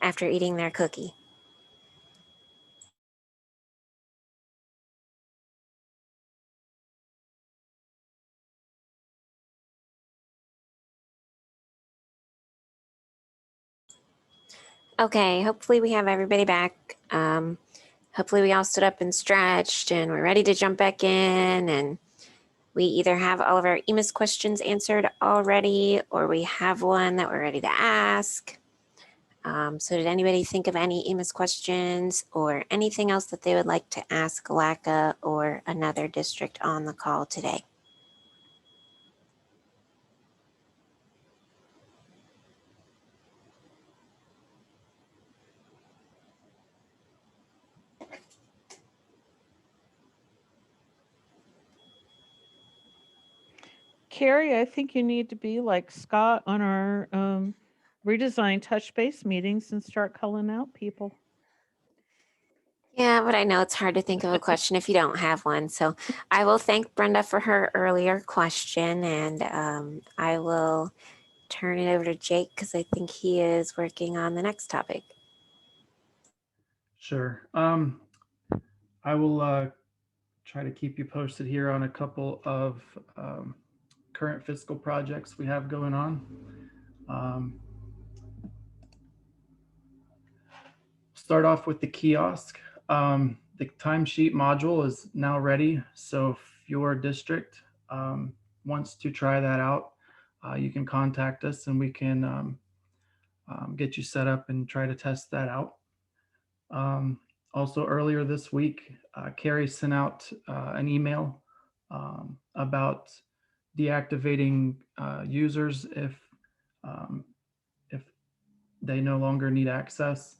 after eating their cookie. Okay, hopefully we have everybody back. Hopefully we all stood up and stretched and we're ready to jump back in, and we either have all of our EMIS questions answered already or we have one that we're ready to ask. So did anybody think of any EMIS questions or anything else that they would like to ask LACA or another district on the call today? Carrie, I think you need to be like Scott on our redesign touch base meetings and start calling out people. Yeah, but I know it's hard to think of a question if you don't have one. So I will thank Brenda for her earlier question, and I will turn it over to Jake because I think he is working on the next topic. Sure. I will try to keep you posted here on a couple of current fiscal projects we have going on. Start off with the kiosk. The timesheet module is now ready. So if your district wants to try that out, you can contact us and we can get you set up and try to test that out. Also earlier this week, Carrie sent out an email about deactivating users if they no longer need access,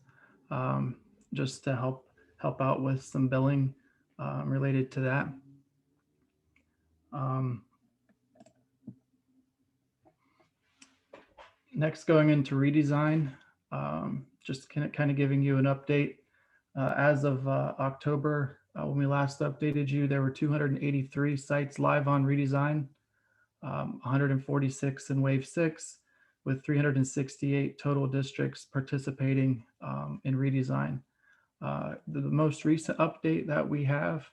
just to help out with some billing related to that. Next, going into redesign, just kind of giving you an update. As of October, when we last updated you, there were 283 sites live on redesign, 146 in Wave 6, with 368 total districts participating in redesign. The most recent update that we have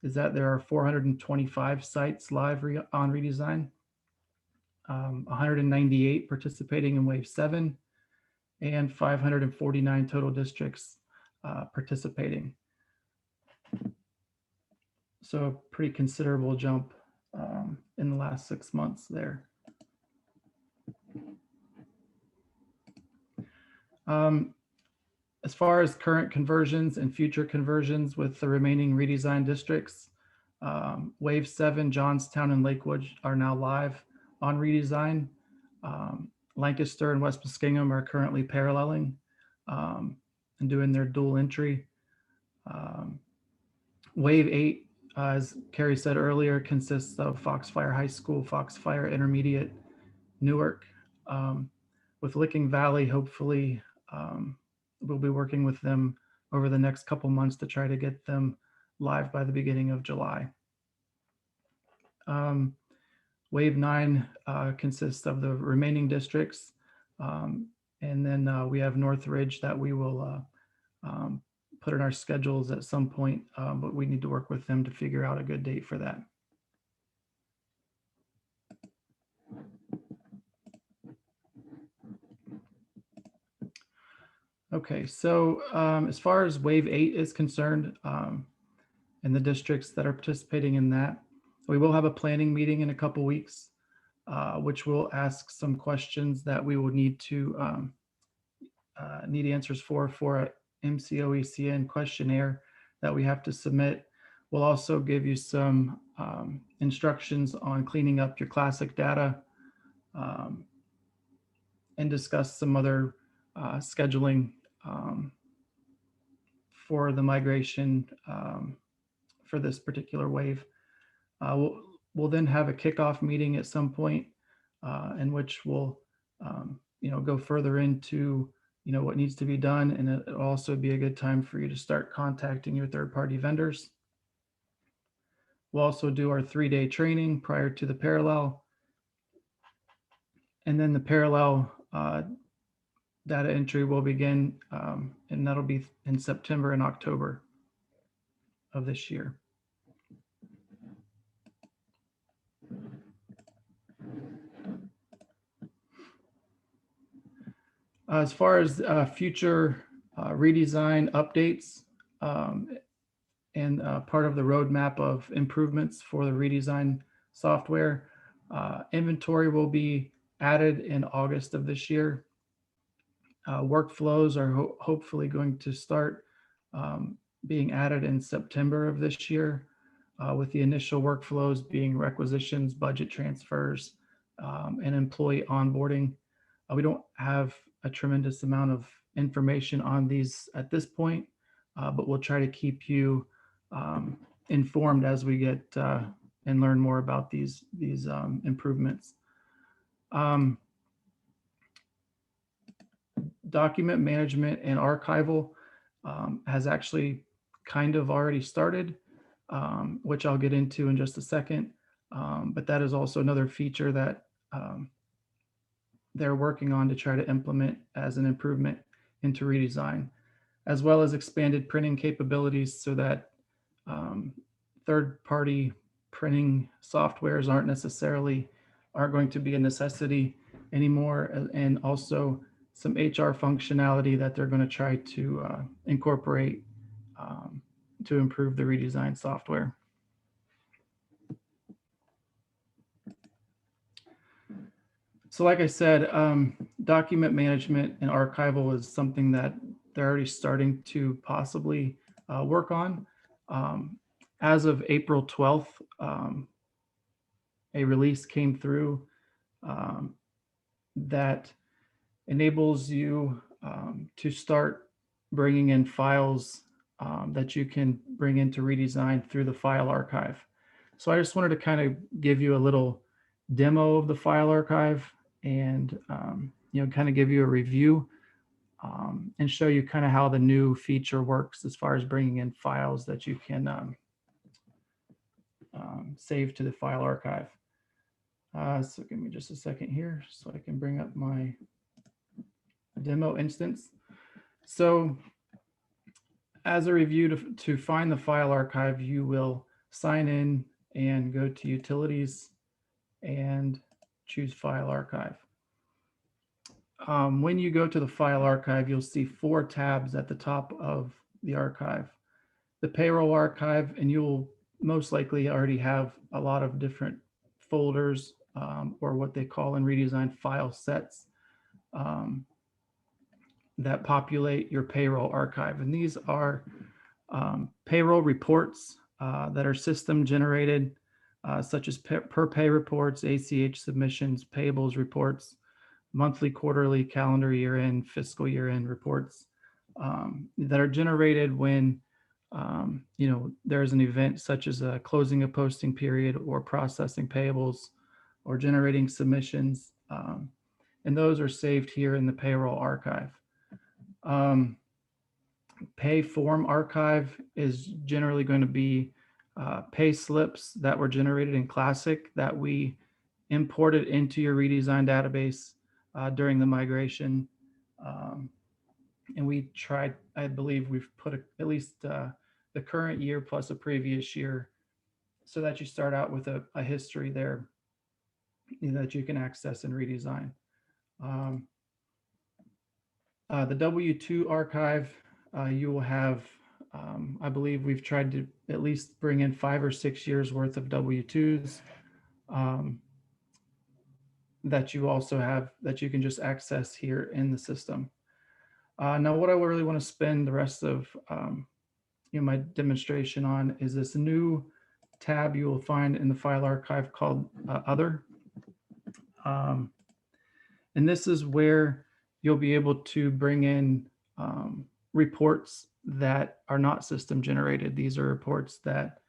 is that there are 425 sites live on redesign, 198 participating in Wave 7, and 549 total districts participating. So a pretty considerable jump in the last 6 months there. As far as current conversions and future conversions with the remaining redesign districts, Wave 7, Johnstown, and Lakewood are now live on redesign. Lancaster and West Muskingum are currently paralleling and doing their dual entry. Wave 8, as Carrie said earlier, consists of Foxfire High School, Foxfire Intermediate, Newark. With Licking Valley, hopefully we'll be working with them over the next couple months to try to get them live by the beginning of July. Wave 9 consists of the remaining districts. And then we have Northridge that we will put in our schedules at some point, but we need to work with them to figure out a good date for that. Okay, so as far as Wave 8 is concerned, and the districts that are participating in that, we will have a planning meeting in a couple weeks, which will ask some questions that we will need to need answers for a MCOECN questionnaire that we have to submit. We'll also give you some instructions on cleaning up your classic data and discuss some other scheduling for the migration for this particular wave. We'll then have a kickoff meeting at some point in which we'll go further into what needs to be done, and it'll also be a good time for you to start contacting your third-party vendors. We'll also do our 3-day training prior to the parallel, and then the parallel data entry will begin, and that'll be in September and October of this year. As far as future redesign updates and part of the roadmap of improvements for the redesign software, inventory will be added in August of this year. Workflows are hopefully going to start being added in September of this year, with the initial workflows being requisitions, budget transfers, and employee onboarding. We don't have a tremendous amount of information on these at this point, but we'll try to keep you informed as we get and learn more about these improvements. Document management and archival has actually kind of already started, which I'll get into in just a second. But that is also another feature that they're working on to try to implement as an improvement into redesign, as well as expanded printing capabilities so that third-party printing softwares aren't going to be a necessity anymore, and also some HR functionality that they're going to try to incorporate to improve the redesign software. So like I said, document management and archival is something that they're already starting to possibly work on. As of April 12th, a release came through that enables you to start bringing in files that you can bring into redesign through the file archive. So I just wanted to kind of give you a little demo of the file archive and kind of give you a review and show you kind of how the new feature works as far as bringing in files that you can save to the file archive. So give me just a second here so I can bring up my demo instance. So as a review, to find the file archive, you will sign in and go to Utilities and choose File Archive. When you go to the File Archive, you'll see 4 tabs at the top of the archive. The Payroll Archive, and you'll most likely already have a lot of different folders or what they call in redesign file sets that populate your payroll archive. And these are payroll reports that are system generated, such as per pay reports, ACH submissions, payables reports, monthly, quarterly, calendar year end, fiscal year end reports that are generated when there's an event such as a closing a posting period or processing payables or generating submissions. And those are saved here in the payroll archive. Pay form archive is generally going to be pay slips that were generated in Classic that we imported into your redesign database during the migration. And we tried, I believe we've put at least the current year plus a previous year so that you start out with a history there that you can access and redesign. The W-2 archive, you will have, I believe we've tried to at least bring in 5 or 6 years worth of W-2s that you also have that you can just access here in the system. Now, what I really want to spend the rest of my demonstration on is this new tab you will find in the file archive called Other. And this is where you'll be able to bring in reports that are not system generated. These are reports that,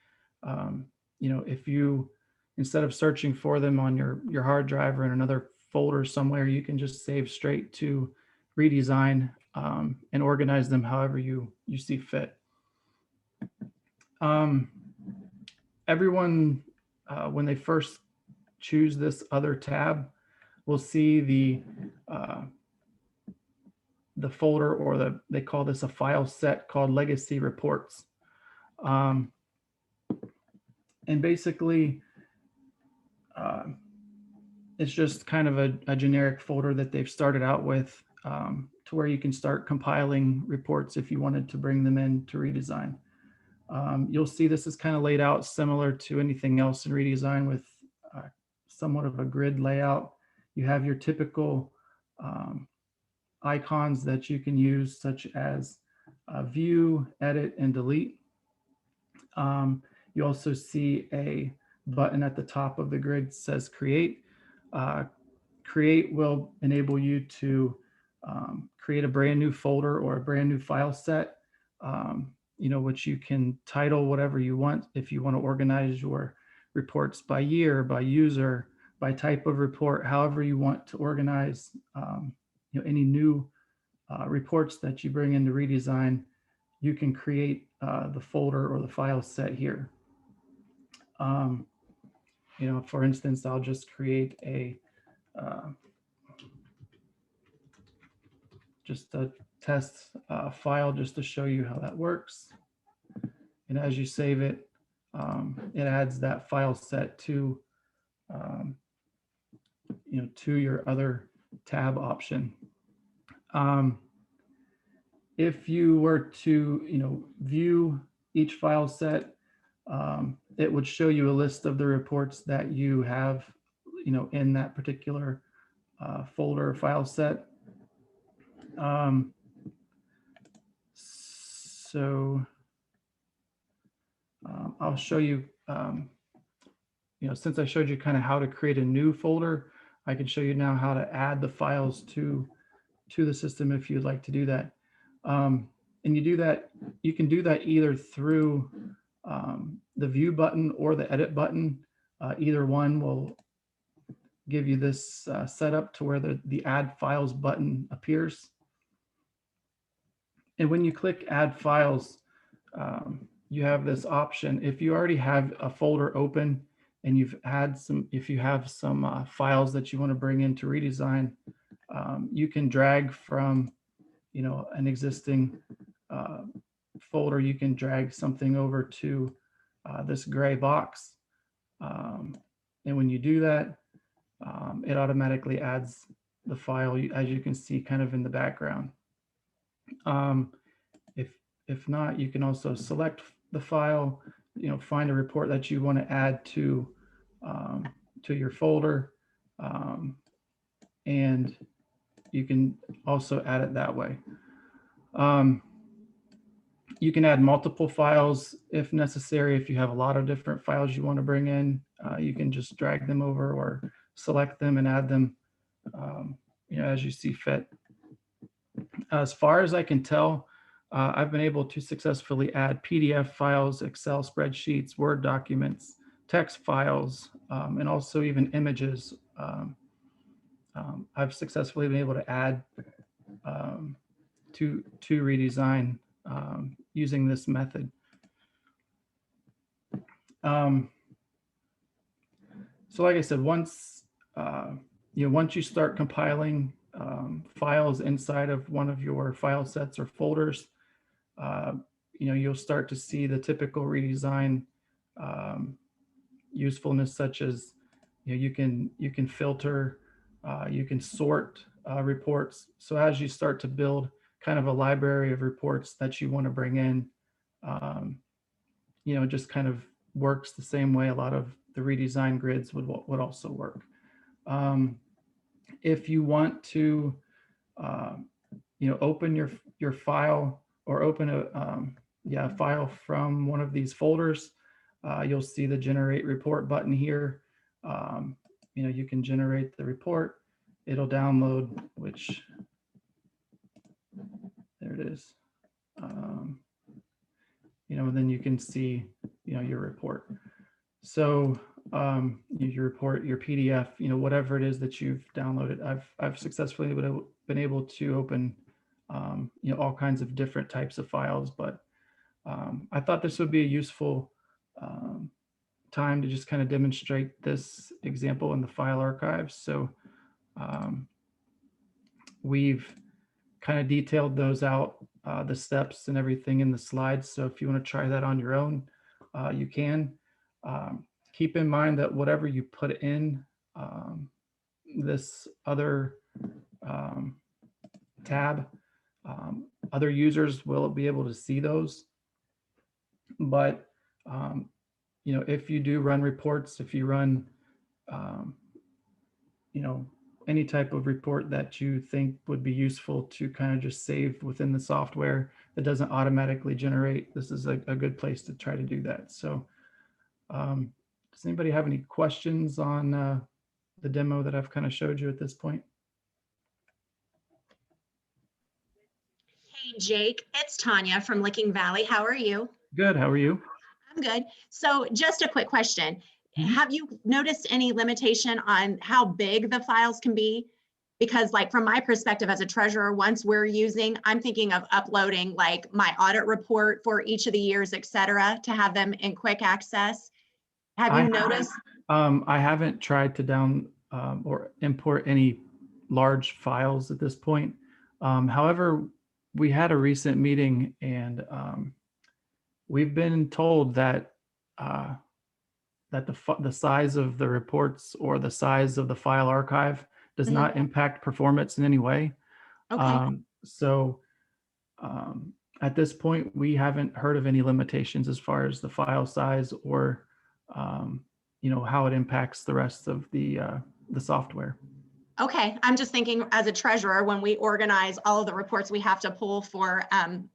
if you, instead of searching for them on your hard drive or in another folder somewhere, you can just save straight to redesign and organize them however you see fit. Everyone, when they first choose this Other tab, will see the folder, or they call this a file set called Legacy Reports. And basically, it's just kind of a generic folder that they've started out with to where you can start compiling reports if you wanted to bring them in to redesign. You'll see this is kind of laid out similar to anything else in redesign with somewhat of a grid layout. You have your typical icons that you can use, such as view, edit, and delete. You also see a button at the top of the grid that says create. Create will enable you to create a brand new folder or a brand new file set, which you can title whatever you want. If you want to organize your reports by year, by user, by type of report, however you want to organize any new reports that you bring into redesign, you can create the folder or the file set here. For instance, I'll just create just a test file just to show you how that works. And as you save it, it adds that file set to to your other tab option. If you were to view each file set, it would show you a list of the reports that you have in that particular folder or file set. I'll show you since I showed you kind of how to create a new folder, I can show you now how to add the files to the system if you'd like to do that. And you can do that either through the view button or the edit button. Either one will give you this setup to where the add files button appears. And when you click add files, you have this option. If you already have a folder open and if you have some files that you want to bring into redesign, you can drag from, an existing folder. You can drag something over to this gray box. And when you do that, it automatically adds the file, as you can see kind of in the background. If not, you can also select the file, find a report that you want to add to your folder, and you can also add it that way. You can add multiple files if necessary. If you have a lot of different files you want to bring in, you can just drag them over or select them and add them, as you see fit. As far as I can tell, I've been able to successfully add PDF files, Excel spreadsheets, Word documents, text files, and also even images. I've successfully been able to add to redesign using this method. So like I said, once you start compiling files inside of one of your file sets or folders, you'll start to see the typical redesign usefulness, such as you can filter, you can sort reports. So as you start to build kind of a library of reports that you want to bring in, it just kind of works the same way a lot of the redesign grids would also work. If you want to open your file or open a file from one of these folders, you'll see the generate report button here. You can generate the report. It'll download, which there it is. And then you can see your report. So your report, your PDF, whatever it is that you've downloaded, I've successfully been able to open all kinds of different types of files. But I thought this would be a useful time to just kind of demonstrate this example in the file archives. So we've kind of detailed those out, the steps and everything in the slides. So if you want to try that on your own, you can. Keep in mind that whatever you put in this other tab, other users will be able to see those. But if you do run reports, if you run any type of report that you think would be useful to kind of just save within the software that doesn't automatically generate, this is a good place to try to do that. So does anybody have any questions on the demo that I've kind of showed you at this point? Hey, Jake, it's Tanya from Licking Valley. How are you? Good. How are you? I'm good. So just a quick question. Have you noticed any limitation on how big the files can be? Because like from my perspective as a treasurer, once I'm thinking of uploading like my audit report for each of the years, et cetera, to have them in quick access. Have you noticed? I haven't tried to down or import any large files at this point. However, we had a recent meeting and we've been told that the size of the reports or the size of the file archive does not impact performance in any way. Okay. So at this point, we haven't heard of any limitations as far as the file size or how it impacts the rest of the software. Okay, I'm just thinking as a treasurer, when we organize all of the reports we have to pull for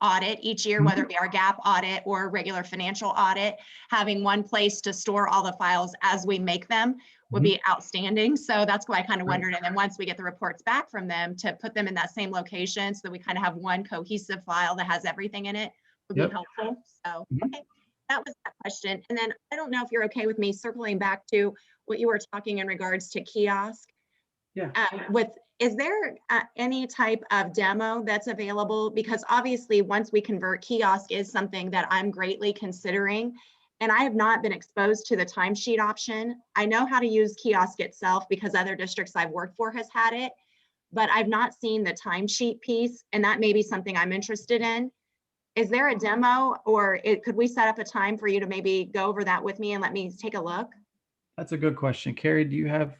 audit each year, whether it be our GAAP audit or regular financial audit, having one place to store all the files as we make them would be outstanding. So that's why I kind of wondered. And then once we get the reports back from them, to put them in that same location so that we kind of have one cohesive file that has everything in it would be helpful. So, okay, that was that question. And then I don't know if you're okay with me circling back to what you were talking in regards to kiosk. Yeah. Is there any type of demo that's available? Because obviously once we convert, kiosk is something that I'm greatly considering. And I have not been exposed to the timesheet option. I know how to use kiosk itself because other districts I've worked for has had it, but I've not seen the timesheet piece, and that may be something I'm interested in. Is there a demo, or could we set up a time for you to maybe go over that with me and let me take a look? That's a good question. Carrie, do you have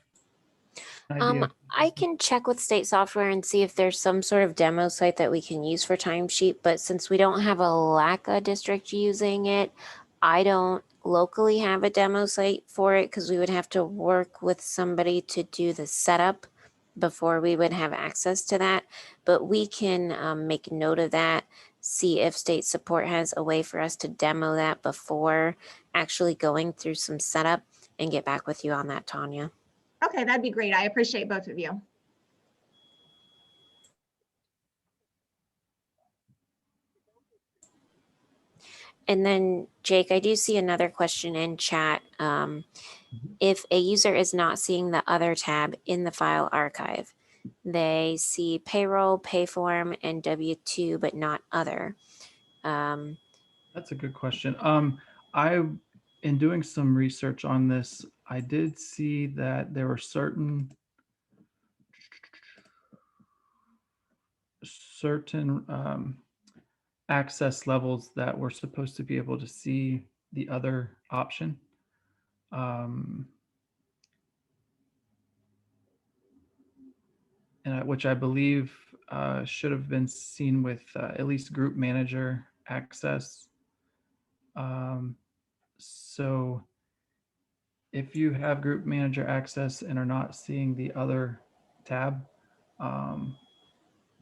an idea? I can check with state software and see if there's some sort of demo site that we can use for timesheet, but since we don't have a LACA district using it, I don't locally have a demo site for it because we would have to work with somebody to do the setup before we would have access to that. But we can make note of that, see if state support has a way for us to demo that before actually going through some setup, and get back with you on that, Tanya. Okay, that'd be great. I appreciate both of you. And then, Jake, I do see another question in chat. If a user is not seeing the other tab in the file archive, they see payroll, payform, and W-2, but not other. That's a good question. In doing some research on this, I did see that there were certain access levels that were supposed to be able to see the other option. Which I believe should have been seen with at least group manager access. So if you have group manager access and are not seeing the other tab,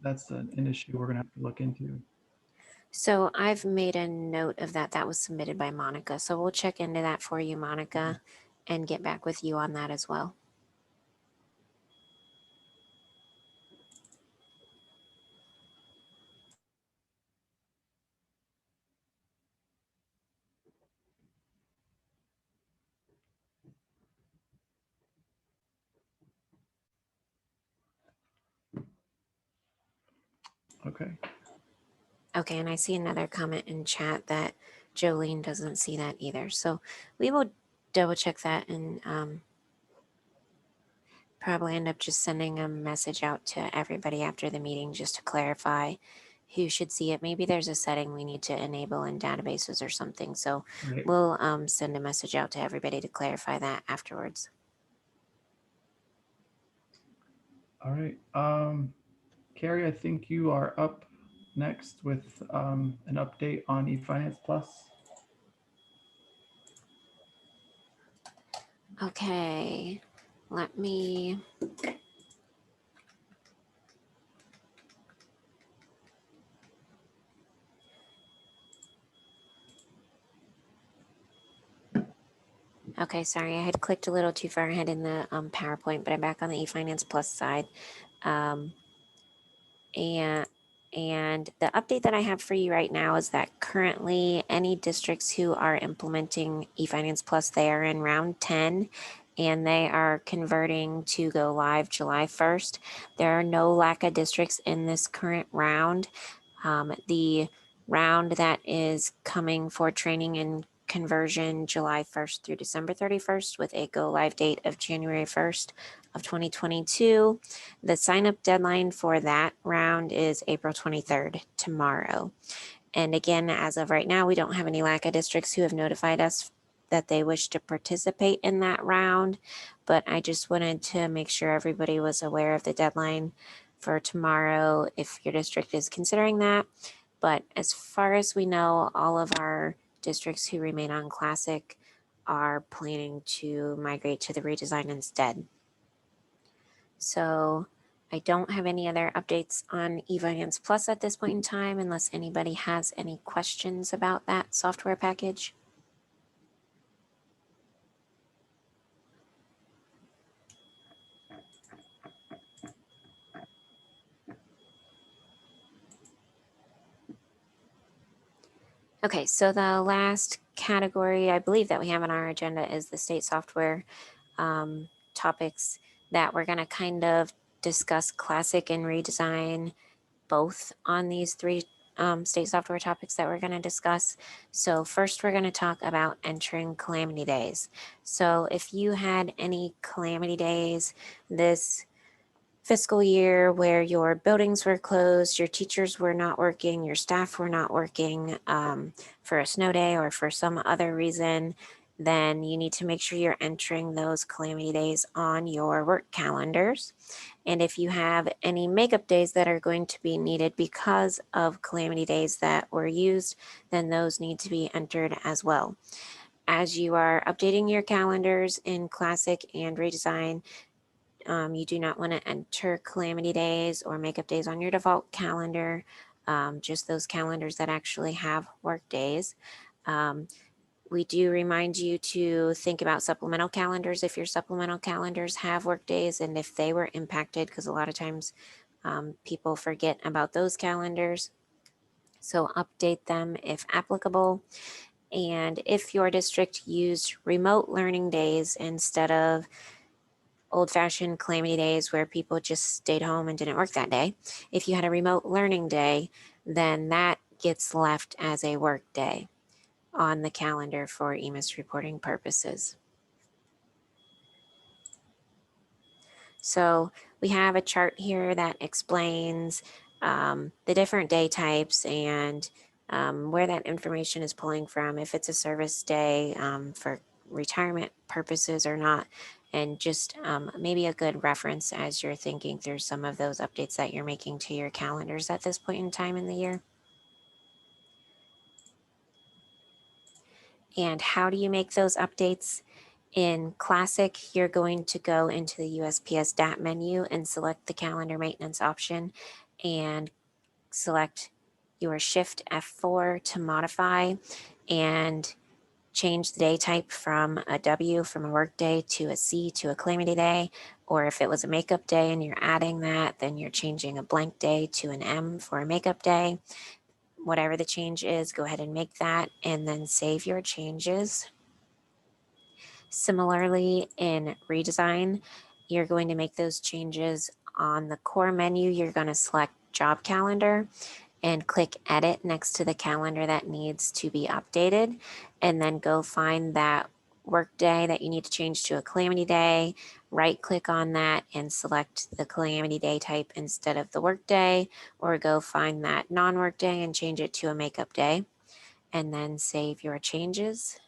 that's an issue we're gonna have to look into. So I've made a note of that. That was submitted by Monica. So we'll check into that for you, Monica, and get back with you on that as well. Okay. Okay, and I see another comment in chat that Jolene doesn't see that either. So we will double check that and probably end up just sending a message out to everybody after the meeting just to clarify who should see it. Maybe there's a setting we need to enable in databases or something. So Right. we'll send a message out to everybody to clarify that afterwards. All right. Carrie, I think you are up next with an update on eFinance Plus. Okay, let me. Okay, sorry, I had clicked a little too far ahead in the PowerPoint, but I'm back on the eFinance Plus side. And the update that I have for you right now is that currently any districts who are implementing eFinance Plus, they are in round 10 and they are converting to go live July 1st. There are no LACA districts in this current round. The round that is coming for training and conversion July 1st through December 31st with a go live date of January 1st of 2022. The sign up deadline for that round is April 23rd, tomorrow. And again, as of right now, we don't have any LACA districts who have notified us that they wish to participate in that round, but I just wanted to make sure everybody was aware of the deadline for tomorrow if your district is considering that. But as far as we know, all of our districts who remain on Classic are planning to migrate to the redesign instead. So I don't have any other updates on eVinance Plus at this point in time, unless anybody has any questions about that software package. Okay, so the last category I believe that we have on our agenda is the state software topics that we're going to kind of discuss classic and redesign both on these three state software topics that we're going to discuss. So first we're going to talk about entering calamity days. So if you had any calamity days this fiscal year where your buildings were closed, your teachers were not working, your staff were not working for a snow day or for some other reason, then you need to make sure you're entering those calamity days on your work calendars. And if you have any makeup days that are going to be needed because of calamity days that were used, then those need to be entered as well. As you are updating your calendars in Classic and Redesign, you do not want to enter calamity days or makeup days on your default calendar, just those calendars that actually have work days. We do remind you to think about supplemental calendars if your supplemental calendars have work days and if they were impacted, because a lot of times people forget about those calendars. So update them if applicable. And if your district used remote learning days instead of old-fashioned calamity days where people just stayed home and didn't work that day, if you had a remote learning day, then that gets left as a work day on the calendar for EMIS reporting purposes. So we have a chart here that explains the different day types and where that information is pulling from, if it's a service day for retirement purposes or not, and just maybe a good reference as you're thinking through some of those updates that you're making to your calendars at this point in time in the year. And how do you make those updates? In Classic, you're going to go into the USPS DAT menu and select the calendar maintenance option and select your Shift F4 to modify and change the day type from a W from a work day to a C to a calamity day. Or if it was a makeup day and you're adding that, then you're changing a blank day to an M for a makeup day. Whatever the change is, go ahead and make that and then save your changes. Similarly, in Redesign, you're going to make those changes on the core menu. You're going to select Job Calendar and click Edit next to the calendar that needs to be updated, and then go find that work day that you need to change to a calamity day. Right click on that and select the calamity day type instead of the work day, or go find that non-work day and change it to a makeup day, and then save your changes.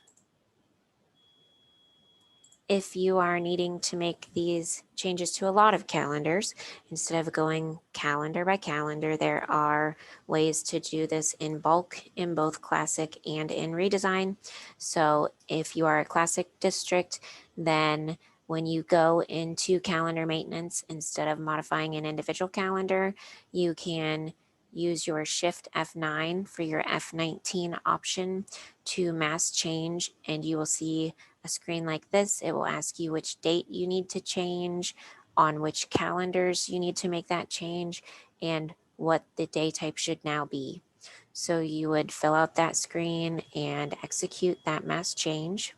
If you are needing to make these changes to a lot of calendars, instead of going calendar by calendar, there are ways to do this in bulk in both Classic and in Redesign. So if you are a Classic district, then when you go into calendar maintenance, instead of modifying an individual calendar, you can use your Shift F9 for your F19 option to mass change, and you will see a screen like this. It will ask you which date you need to change, on which calendars you need to make that change, and what the day type should now be. So you would fill out that screen and execute that mass change.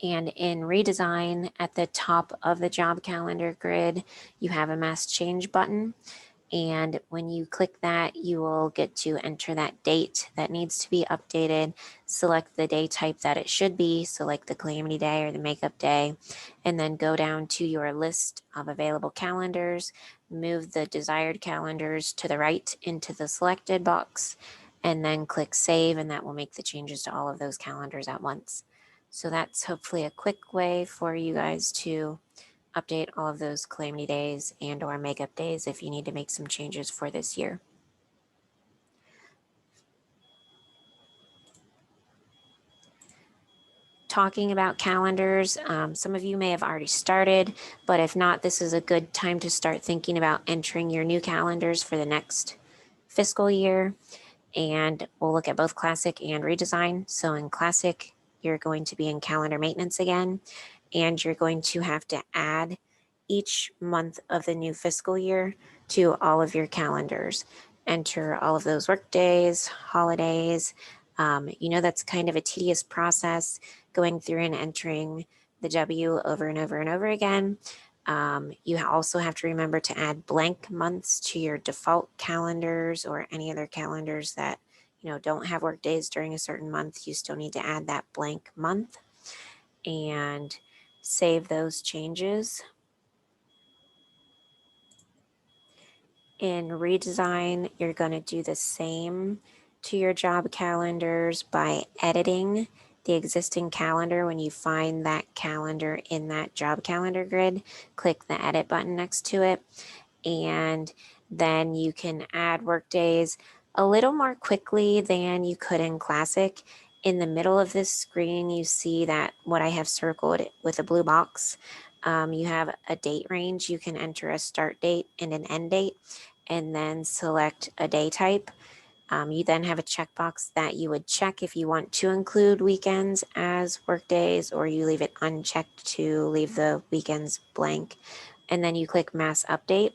And in Redesign, at the top of the job calendar grid, you have a mass change button. And when you click that, you will get to enter that date that needs to be updated, select the day type that it should be, so like the calamity day or the makeup day, and then go down to your list of available calendars, move the desired calendars to the right into the selected box, and then click save, and that will make the changes to all of those calendars at once. So that's hopefully a quick way for you guys to update all of those calamity days and or makeup days if you need to make some changes for this year. talking about calendars. Some of you may have already started, but if not, this is a good time to start thinking about entering your new calendars for the next fiscal year. And we'll look at both classic and redesign. So in classic, you're going to be in calendar maintenance again, and you're going to have to add each month of the new fiscal year to all of your calendars. Enter all of those work days, holidays. That's kind of a tedious process going through and entering the W over and over and over again. You also have to remember to add blank months to your default calendars or any other calendars that don't have work days during a certain month. You still need to add that blank month and save those changes. In redesign, you're going to do the same to your job calendars by editing the existing calendar. When you find that calendar in that job calendar grid, click the edit button next to it, and then you can add work days a little more quickly than you could in classic. In the middle of this screen, you see that what I have circled with a blue box. You have a date range. You can enter a start date and an end date, and then select a day type. You then have a checkbox that you would check if you want to include weekends as work days, or you leave it unchecked to leave the weekends blank. And then you click mass update,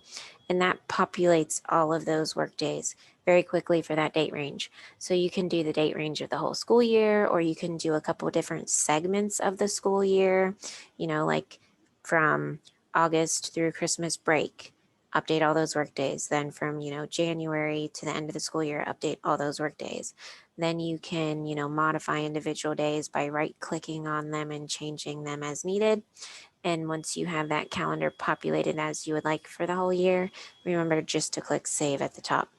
and that populates all of those work days very quickly for that date range. So you can do the date range of the whole school year, or you can do a couple different segments of the school year, like from August through Christmas break. Update all those work days. Then from, January to the end of the school year, update all those work days. Then you can, modify individual days by right clicking on them and changing them as needed. And once you have that calendar populated as you would like for the whole year, remember just to click save at the top.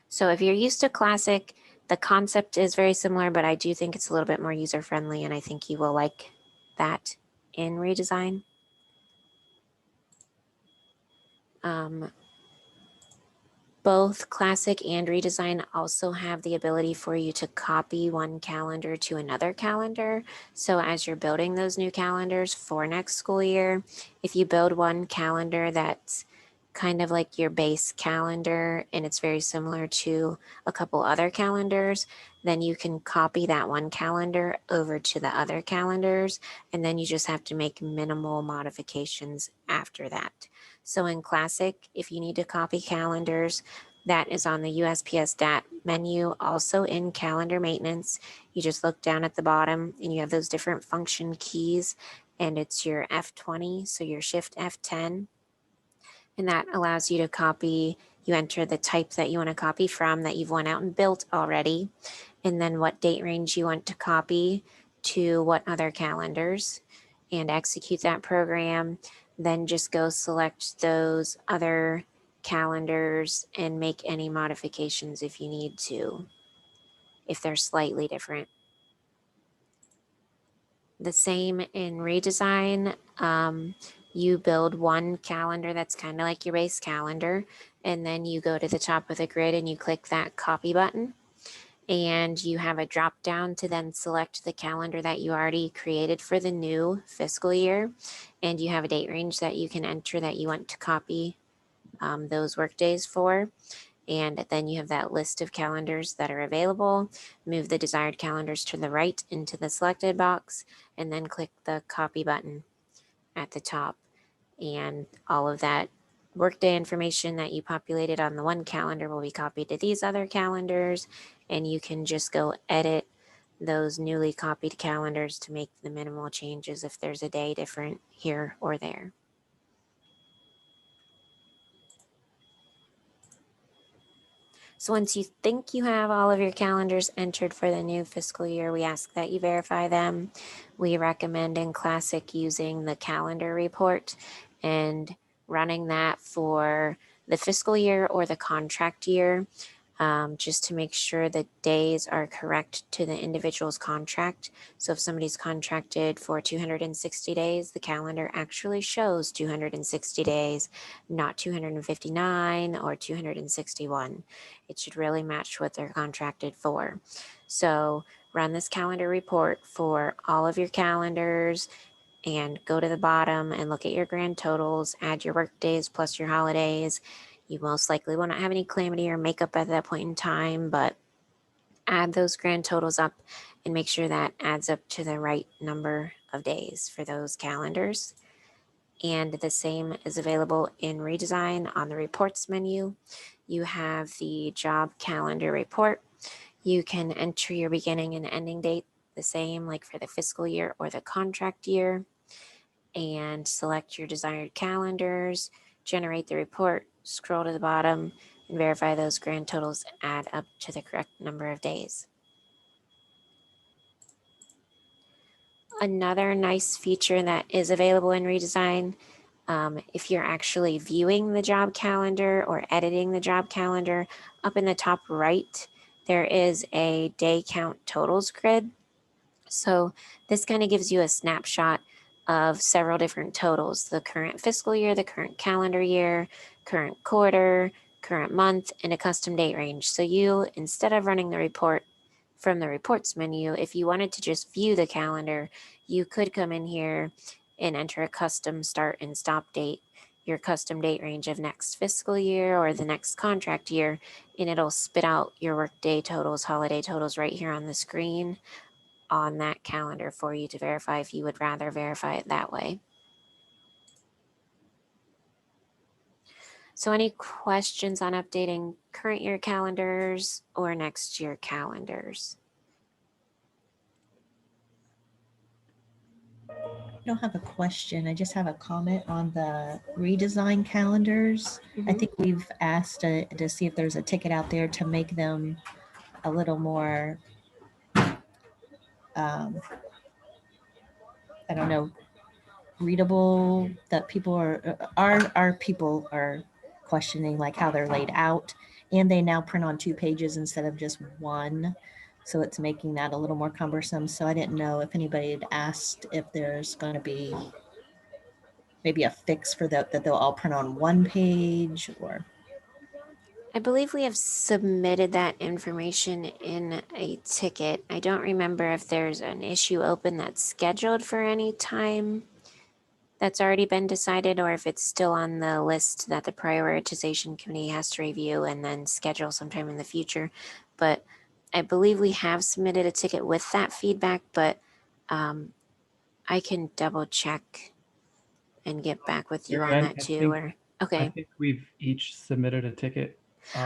So if you're used to classic, the concept is very similar, but I do think it's a little bit more user friendly, and I think you will like that in redesign. Both classic and redesign also have the ability for you to copy one calendar to another calendar. So as you're building those new calendars for next school year, if you build one calendar that's kind of like your base calendar and it's very similar to a couple other calendars, then you can copy that one calendar over to the other calendars, and then you just have to make minimal modifications after that. So in classic, if you need to copy calendars, that is on the USPS DAT menu, also in calendar maintenance. You just look down at the bottom and you have those different function keys, and it's your F20, so your shift F10. And that allows you to copy. You enter the type that you want to copy from that you've went out and built already, and then what date range you want to copy to what other calendars, and execute that program. Then just go select those other calendars and make any modifications if you need to, if they're slightly different. The same in redesign. You build one calendar that's kind of like your base calendar, and then you go to the top of the grid and you click that copy button, and you have a drop down to then select the calendar that you already created for the new fiscal year, and you have a date range that you can enter that you want to copy those work days for. And then you have that list of calendars that are available. Move the desired calendars to the right into the selected box, and then click the copy button at the top. And all of that workday information that you populated on the one calendar will be copied to these other calendars, and you can just go edit those newly copied calendars to make the minimal changes if there's a day different here or there. So once you think you have all of your calendars entered for the new fiscal year, we ask that you verify them. We recommend in Classic using the calendar report and running that for the fiscal year or the contract year, just to make sure the days are correct to the individual's contract. So if somebody's contracted for 260 days, the calendar actually shows 260 days, not 259 or 261. It should really match what they're contracted for. So run this calendar report for all of your calendars and go to the bottom and look at your grand totals, add your work days plus your holidays. You most likely will not have any calamity or makeup at that point in time, but add those grand totals up and make sure that adds up to the right number of days for those calendars. And the same is available in redesign on the reports menu. You have the job calendar report. You can enter your beginning and ending date the same, like for the fiscal year or the contract year, and select your desired calendars, generate the report, scroll to the bottom, and verify those grand totals add up to the correct number of days. Another nice feature that is available in redesign, if you're actually viewing the job calendar or editing the job calendar, up in the top right, there is a day count totals grid. So this kind of gives you a snapshot of several different totals: the current fiscal year, the current calendar year, current quarter, current month, and a custom date range. So you, instead of running the report from the reports menu, if you wanted to just view the calendar, you could come in here and enter a custom start and stop date, your custom date range of next fiscal year or the next contract year, and it'll spit out your workday totals, holiday totals right here on the screen on that calendar for you to verify if you would rather verify it that way. So any questions on updating current year calendars or next year calendars? I don't have a question. I just have a comment on the redesign calendars. I think we've asked to see if there's a ticket out there to make them a little more, I don't know, readable, that people our people are questioning like how they're laid out, and they now print on 2 pages instead of just one. So it's making that a little more cumbersome. So I didn't know if anybody had asked if there's going to be maybe a fix for that they'll all print on 1 page, or I believe we have submitted that information in a ticket. I don't remember if there's an issue open that's scheduled for any time that's already been decided, or if it's still on the list that the prioritization committee has to review and then schedule sometime in the future. But I believe we have submitted a ticket with that feedback, but I can double check and get back with you Mary on Ann, that too. Or I okay, think we've each submitted a ticket.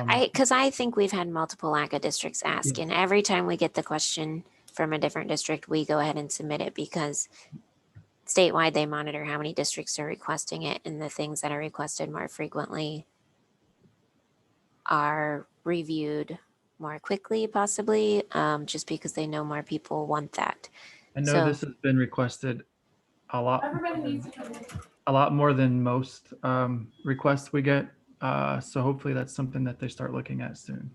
because I think we've had multiple LACA districts ask, Yes. and every time we get the question from a different district, we go ahead and submit it because statewide they monitor how many districts are requesting it, and the things that are requested more frequently are reviewed more quickly, possibly, just because they know more people want that. I know So this has been requested a lot more than most requests we get. So hopefully that's something that they start looking at soon.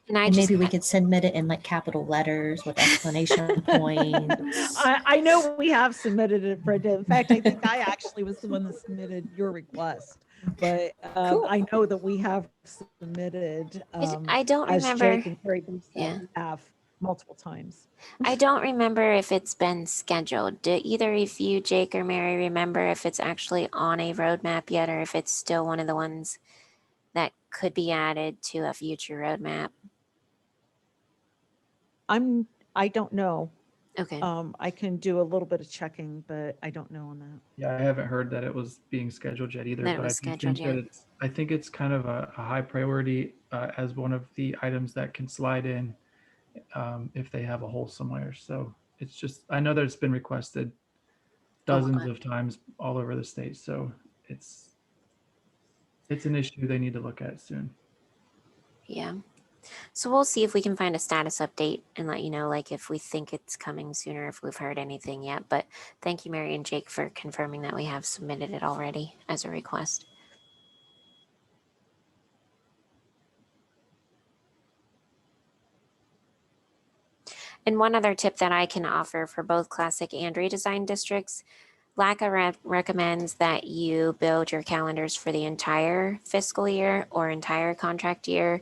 and I and just maybe we could submit it in like capital letters with explanation points. I know we have submitted it, Brenda. In fact, I think I actually was the one that submitted your request, but Cool. I know that we have submitted, I don't as remember. Jake and Carrie both said, Yeah. we have multiple times. I don't remember if it's been scheduled. Do either of you, Jake or Mary, remember if it's actually on a roadmap yet, or if it's still one of the ones that could be added to a future roadmap? I don't know. Okay. I can do a little bit of checking, but I don't know on that. Yeah, I haven't heard that it was being scheduled yet either, That it but was I do scheduled think that yet. I think it's kind of a high priority as one of the items that can slide in if they have a hole somewhere. So it's just, I know that it's been requested dozens of times all over the state. So it's an issue they need to look at soon. Yeah. So we'll see if we can find a status update and let you know, like if we think it's coming sooner, if we've heard anything yet. But thank you, Mary and Jake, for confirming that we have submitted it already as a request. And one other tip that I can offer for both classic and redesign districts, LACA recommends that you build your calendars for the entire fiscal year or entire contract year.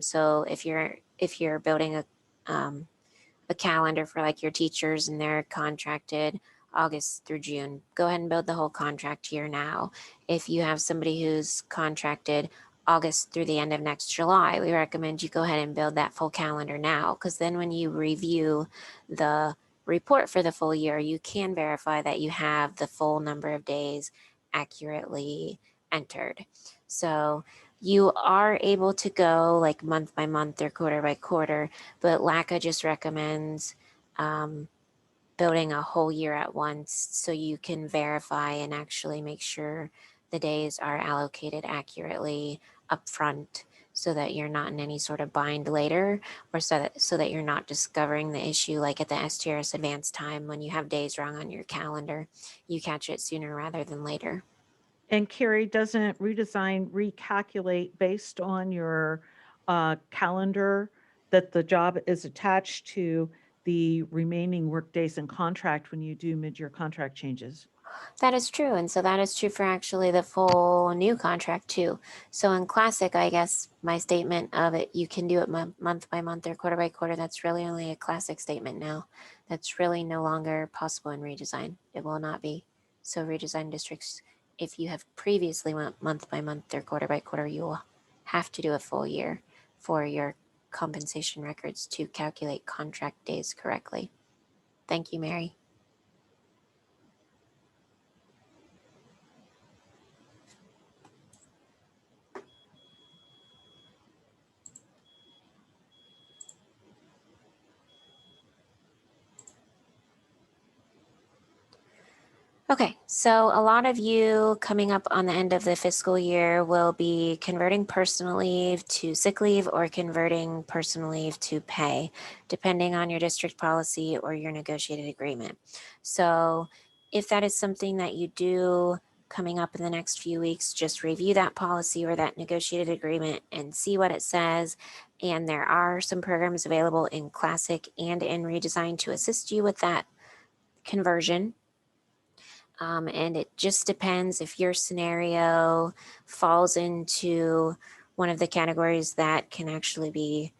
So if you're building a a calendar for like your teachers and they're contracted August through June, go ahead and build the whole contract year now. If you have somebody who's contracted August through the end of next July, we recommend you go ahead and build that full calendar now, because then when you review the report for the full year, you can verify that you have the full number of days accurately entered. So you are able to go like month by month or quarter by quarter, but LACA just recommends building a whole year at once so you can verify and actually make sure the days are allocated accurately upfront, so that you're not in any sort of bind later, or so that you're not discovering the issue like at the STRS advanced time when you have days wrong on your calendar. You catch it sooner rather than later. And Carrie, doesn't redesign recalculate based on your calendar that the job is attached to the remaining workdays in contract when you do mid-year contract changes? That is true. And so that is true for actually the full new contract too. So in Classic, I guess my statement of it, you can do it month by month or quarter by quarter. That's really only a Classic statement now. That's really no longer possible in redesign. It will not be. So redesign districts, if you have previously went month by month or quarter by quarter, you will have to do a full year for your compensation records to calculate contract days correctly. Thank you, Mary. Okay, so a lot of you coming up on the end of the fiscal year will be converting personal leave to sick leave or converting personal leave to pay, depending on your district policy or your negotiated agreement. So if that is something that you do coming up in the next few weeks, just review that policy or that negotiated agreement and see what it says. And there are some programs available in Classic and in Redesign to assist you with that conversion. And it just depends if your scenario falls into one of the categories that can actually be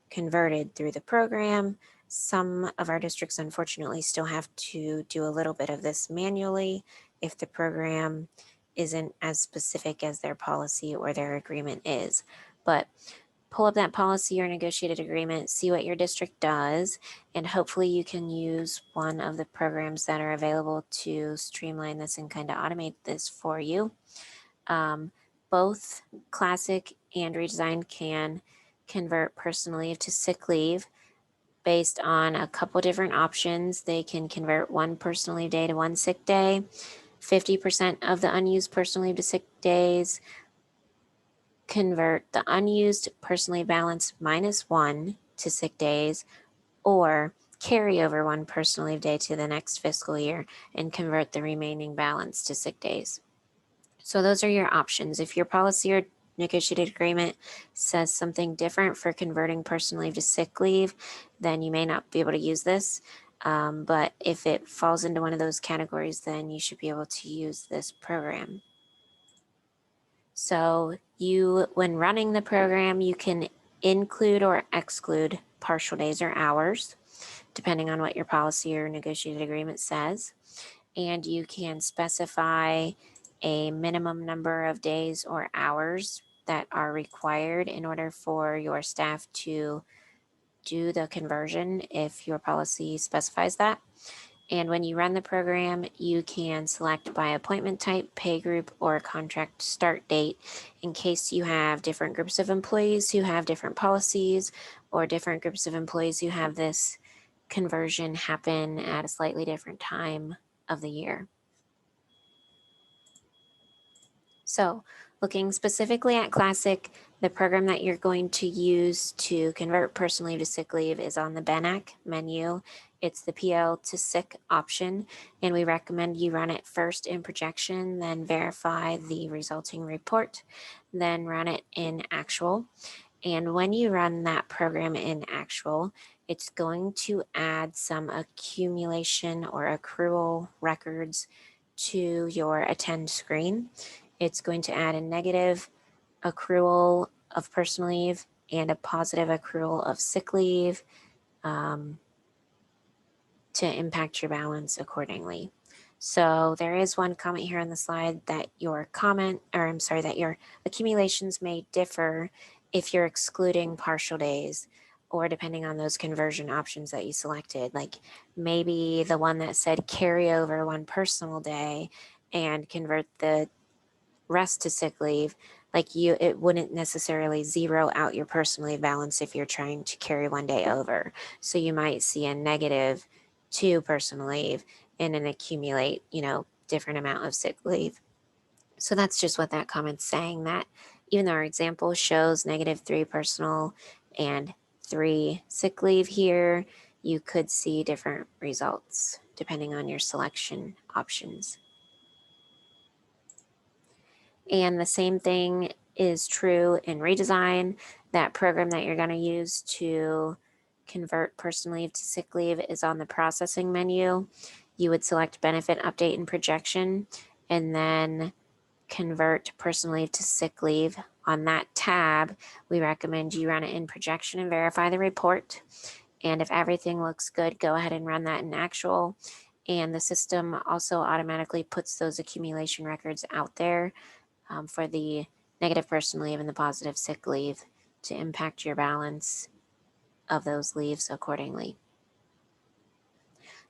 converted through the program. Some of our districts, unfortunately, still have to do a little bit of this manually if the program isn't as specific as their policy or their agreement is. But pull up that policy or negotiated agreement, see what your district does, and hopefully you can use one of the programs that are available to streamline this and kind of automate this for you. Both Classic and Redesign can convert personal leave to sick leave based on a couple different options. They can convert one personal leave day to one sick day, 50% of the unused personal leave to sick days, convert the unused personal leave balance -1 to sick days, or carry over one personal leave day to the next fiscal year and convert the remaining balance to sick days. So those are your options. If your policy or negotiated agreement says something different for converting personal leave to sick leave, then you may not be able to use this. But if it falls into one of those categories, then you should be able to use this program. So when running the program, you can include or exclude partial days or hours, depending on what your policy or negotiated agreement says. And you can specify a minimum number of days or hours that are required in order for your staff to do the conversion if your policy specifies that. And when you run the program, you can select by appointment type, pay group, or contract start date in case you have different groups of employees who have different policies, or different groups of employees who have this conversion happen at a slightly different time of the year. So looking specifically at Classic, the program that you're going to use to convert personal leave to sick leave is on the BENAC menu. It's the PL to sick option, and we recommend you run it first in projection, then verify the resulting report, then run it in actual. And when you run that program in actual, it's going to add some accumulation or accrual records to your attend screen. It's going to add a negative accrual of personal leave and a positive accrual of sick leave, to impact your balance accordingly. So there is one comment here on the slide that your accumulations may differ if you're excluding partial days or depending on those conversion options that you selected. Like maybe the one that said carry over one personal day and convert the rest to sick leave, it wouldn't necessarily zero out your personal leave balance if you're trying to carry one day over. So you might see a negative 2 personal leave and an accumulate, different amount of sick leave. So that's just what that comment's saying, that even though our example shows -3 personal and 3 sick leave here, you could see different results depending on your selection options. And the same thing is true in redesign. That program that you're going to use to convert personal leave to sick leave is on the processing menu. You would select benefit update and projection, and then convert personal leave to sick leave. On that tab, we recommend you run it in projection and verify the report. And if everything looks good, go ahead and run that in actual. And the system also automatically puts those accumulation records out there for the negative personal leave and the positive sick leave to impact your balance of those leaves accordingly.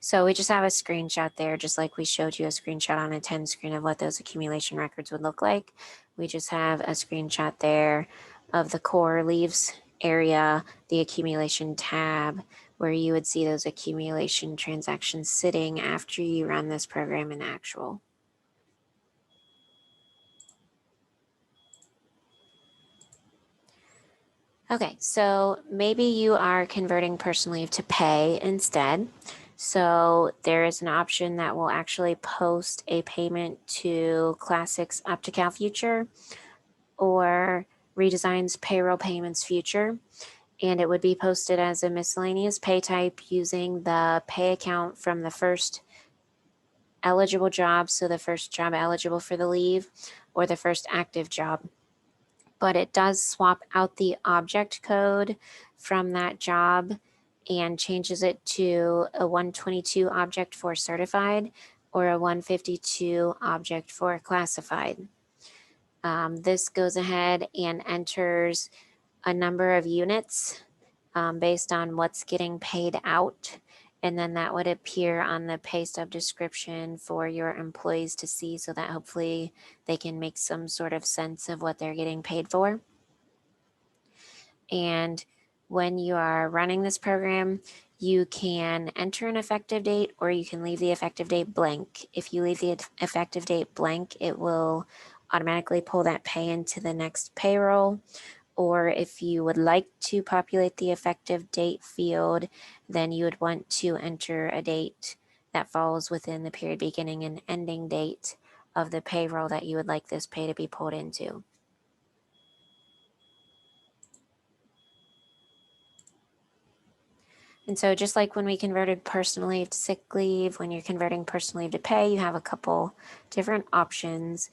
So we just have a screenshot there, just like we showed you a screenshot on a 10 screen of what those accumulation records would look like. We just have a screenshot there of the core leaves area, the accumulation tab, where you would see those accumulation transactions sitting after you run this program in actual. Okay, so maybe you are converting personal leave to pay instead. So there is an option that will actually post a payment to Classic's Up to Cal Future or Redesign's Payroll Payments Future. And it would be posted as a miscellaneous pay type using the pay account from the first eligible job, so the first job eligible for the leave, or the first active job. But it does swap out the object code from that job and changes it to a 122 object for certified or a 152 object for classified. This goes ahead and enters a number of units based on what's getting paid out. And then that would appear on the pay stub description for your employees to see, so that hopefully they can make some sort of sense of what they're getting paid for. And when you are running this program, you can enter an effective date or you can leave the effective date blank. If you leave the effective date blank, it will automatically pull that pay into the next payroll. Or if you would like to populate the effective date field, then you would want to enter a date that falls within the period beginning and ending date of the payroll that you would like this pay to be pulled into. And so just like when we converted personal leave to sick leave, when you're converting personal leave to pay, you have a couple different options.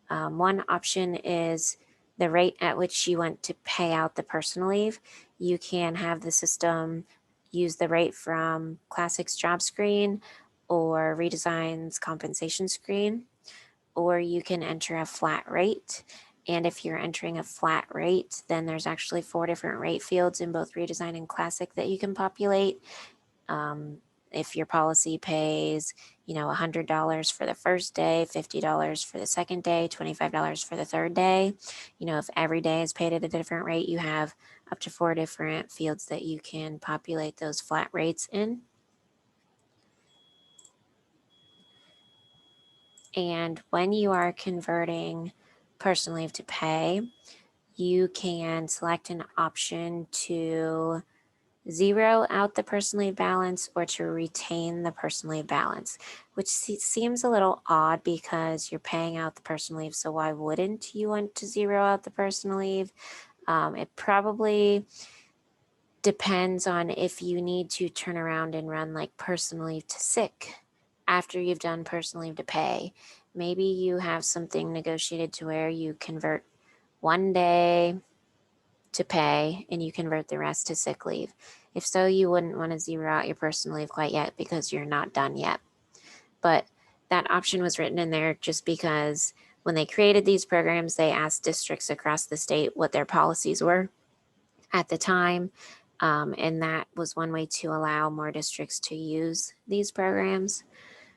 One option is the rate at which you want to pay out the personal leave. You can have the system use the rate from Classic's job screen or Redesign's compensation screen, or you can enter a flat rate. And if you're entering a flat rate, then there's actually 4 different rate fields in both Redesign and Classic that you can populate. If your policy pays, $100 for the first day, $50 for the second day, $25 for the third day, if every day is paid at a different rate, you have up to 4 different fields that you can populate those flat rates in. And when you are converting personal leave to pay, you can select an option to zero out the personal leave balance or to retain the personal leave balance, which seems a little odd because you're paying out the personal leave. So why wouldn't you want to zero out the personal leave? It probably depends on if you need to turn around and run like personal leave to sick after you've done personal leave to pay. Maybe you have something negotiated to where you convert one day to pay and you convert the rest to sick leave. If so, you wouldn't want to zero out your personal leave quite yet because you're not done yet. But that option was written in there just because when they created these programs, they asked districts across the state what their policies were at the time. And that was one way to allow more districts to use these programs.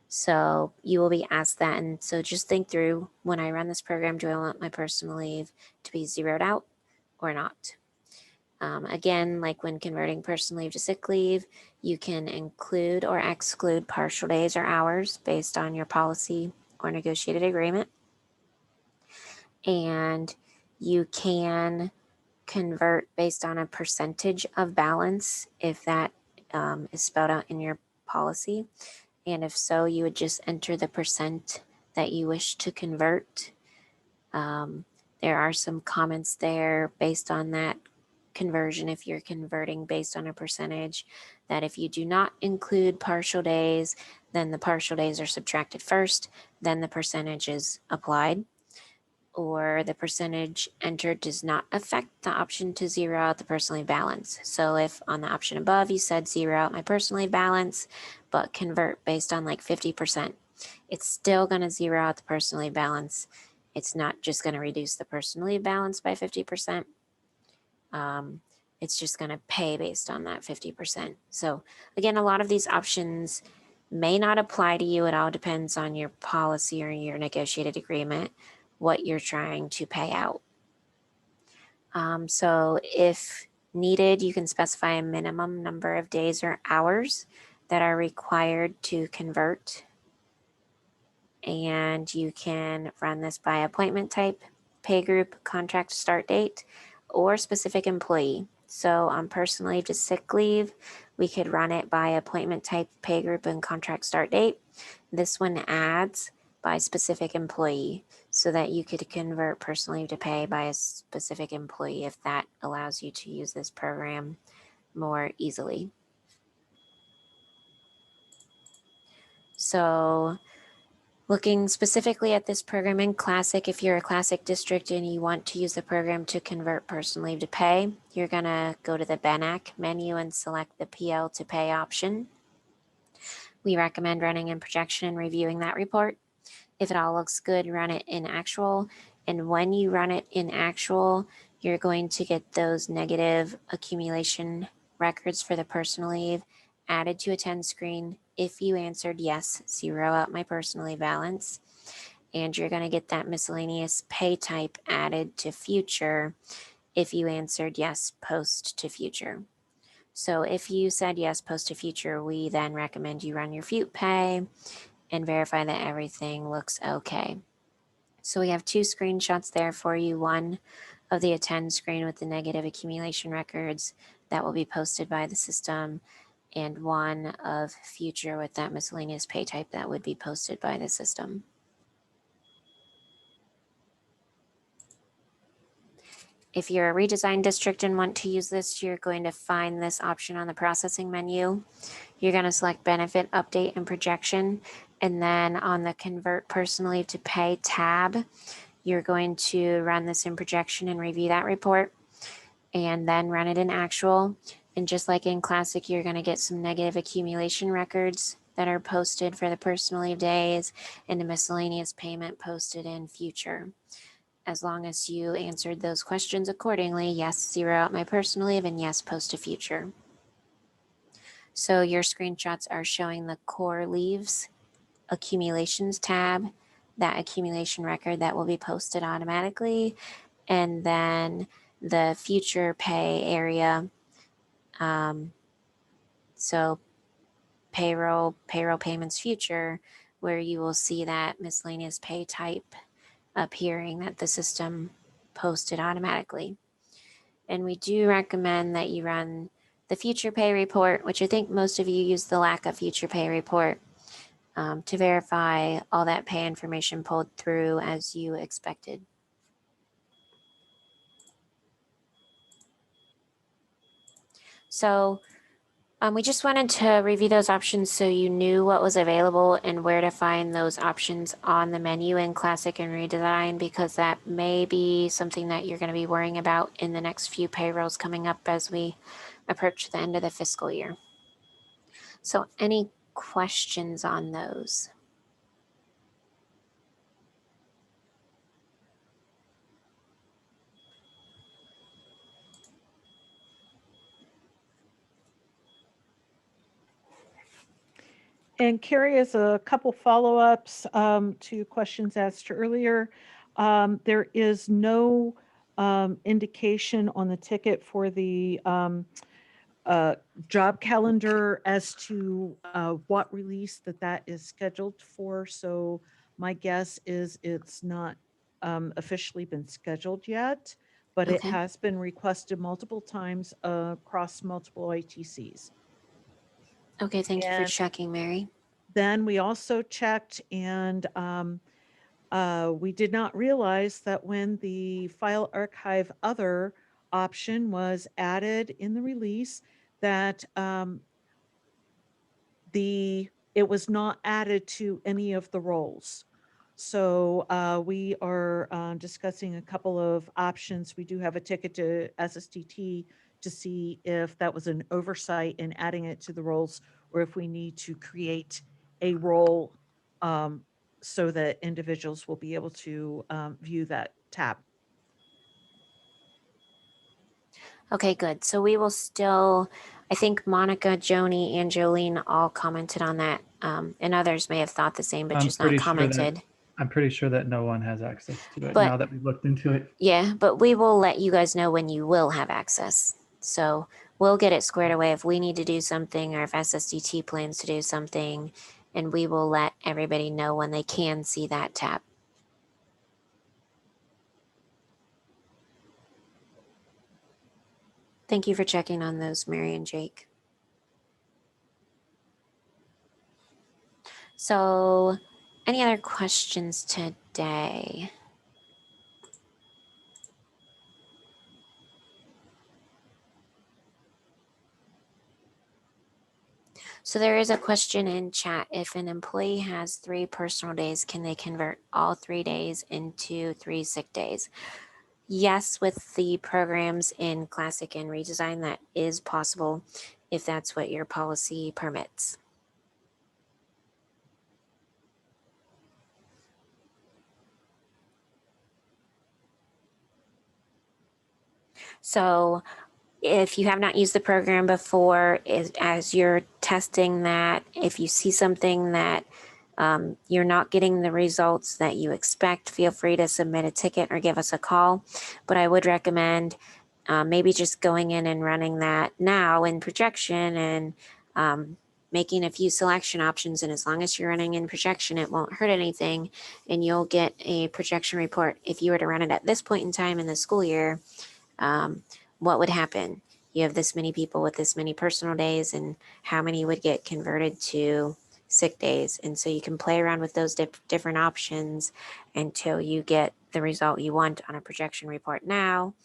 So you will be asked that. And so just think through, when I run this program, do I want my personal leave to be zeroed out or not? Again, like when converting personal leave to sick leave, you can include or exclude partial days or hours based on your policy or negotiated agreement. And you can convert based on a percentage of balance if that is spelled out in your policy. And if so, you would just enter the percent that you wish to convert. There are some comments there based on that conversion, if you're converting based on a percentage, that if you do not include partial days, then the partial days are subtracted first, then the percentage is applied, or the percentage entered does not affect the option to zero out the personal leave balance. So if on the option above you said zero out my personal leave balance, but convert based on like 50%, it's still going to zero out the personal leave balance. It's not just going to reduce the personal leave balance by 50%. It's just going to pay based on that 50%. So again, a lot of these options may not apply to you. It all depends on your policy or your negotiated agreement, what you're trying to pay out. So if needed, you can specify a minimum number of days or hours that are required to convert. And you can run this by appointment type, pay group, contract start date, or specific employee. So on personal leave to sick leave, we could run it by appointment type, pay group, and contract start date. This one adds by specific employee so that you could convert personal leave to pay by a specific employee if that allows you to use this program more easily. So looking specifically at this program in Classic, if you're a Classic district and you want to use the program to convert personal leave to pay, you're going to go to the BENAC menu and select the PL to pay option. We recommend running in projection and reviewing that report. If it all looks good, run it in actual. And when you run it in actual, you're going to get those negative accumulation records for the personal leave added to a 10 screen. If you answered yes, zero out my personal leave balance. And you're going to get that miscellaneous pay type added to future if you answered yes, post to future. So if you said yes, post to future, we then recommend you run your FUTE pay and verify that everything looks okay. So we have two screenshots there for you. One of the attend screen with the negative accumulation records that will be posted by the system, and one of future with that miscellaneous pay type that would be posted by the system. If you're a redesigned district and want to use this, you're going to find this option on the processing menu. You're going to select benefit, update, and projection. And then on the convert personal leave to pay tab, you're going to run this in projection and review that report, and then run it in actual. And just like in Classic, you're going to get some negative accumulation records that are posted for the personal leave days and a miscellaneous payment posted in future. As long as you answered those questions accordingly, yes, zero out my personal leave, and yes, post to future. So your screenshots are showing the core leaves accumulations tab, that accumulation record that will be posted automatically, and then the future pay area. So payroll payments future, where you will see that miscellaneous pay type appearing that the system posted automatically. And we do recommend that you run the future pay report, which I think most of you use the LACA future pay report, to verify all that pay information pulled through as you expected. So We just wanted to review those options so you knew what was available and where to find those options on the menu in Classic and Redesign, because that may be something that you're going to be worrying about in the next few payrolls coming up as we approach the end of the fiscal year. So any questions on those? And Carrie, as a couple follow-ups to questions asked earlier, there is no indication on the ticket for the job calendar as to what release that is scheduled for. So my guess is it's not officially been scheduled yet, but it Okay. has been requested multiple times across multiple ITCs. Okay, thank you for And checking, Mary. then we also checked, and we did not realize that when the file archive other option was added in the release, that it was not added to any of the roles. So we are discussing a couple of options. We do have a ticket to SSTT to see if that was an oversight in adding it to the roles, or if we need to create a role so that individuals will be able to view that tab. Okay, good. So we will still, I think Monica, Joni, and Jolene all commented on that. And others may have thought the same, but I'm just not pretty sure that commented. I'm pretty sure that no one has access to it But- now that we've looked into it. Yeah, but we will let you guys know when you will have access. So we'll get it squared away if we need to do something or if SSDT plans to do something, and we will let everybody know when they can see that tab. Thank you for checking on those, Mary and Jake. So, any other questions today? So there is a question in chat. If an employee has 3 personal days, can they convert all 3 days into 3 sick days? Yes, with the programs in Classic and Redesign, that is possible if that's what your policy permits. So if you have not used the program before, as you're testing that, if you see something that you're not getting the results that you expect, feel free to submit a ticket or give us a call. But I would recommend maybe just going in and running that now in projection and making a few selection options. And as long as you're running in projection, it won't hurt anything. And you'll get a projection report. If you were to run it at this point in time in the school year, what would happen? You have this many people with this many personal days, and how many would get converted to sick days? And so you can play around with those different options until you get the result you want on a projection report now.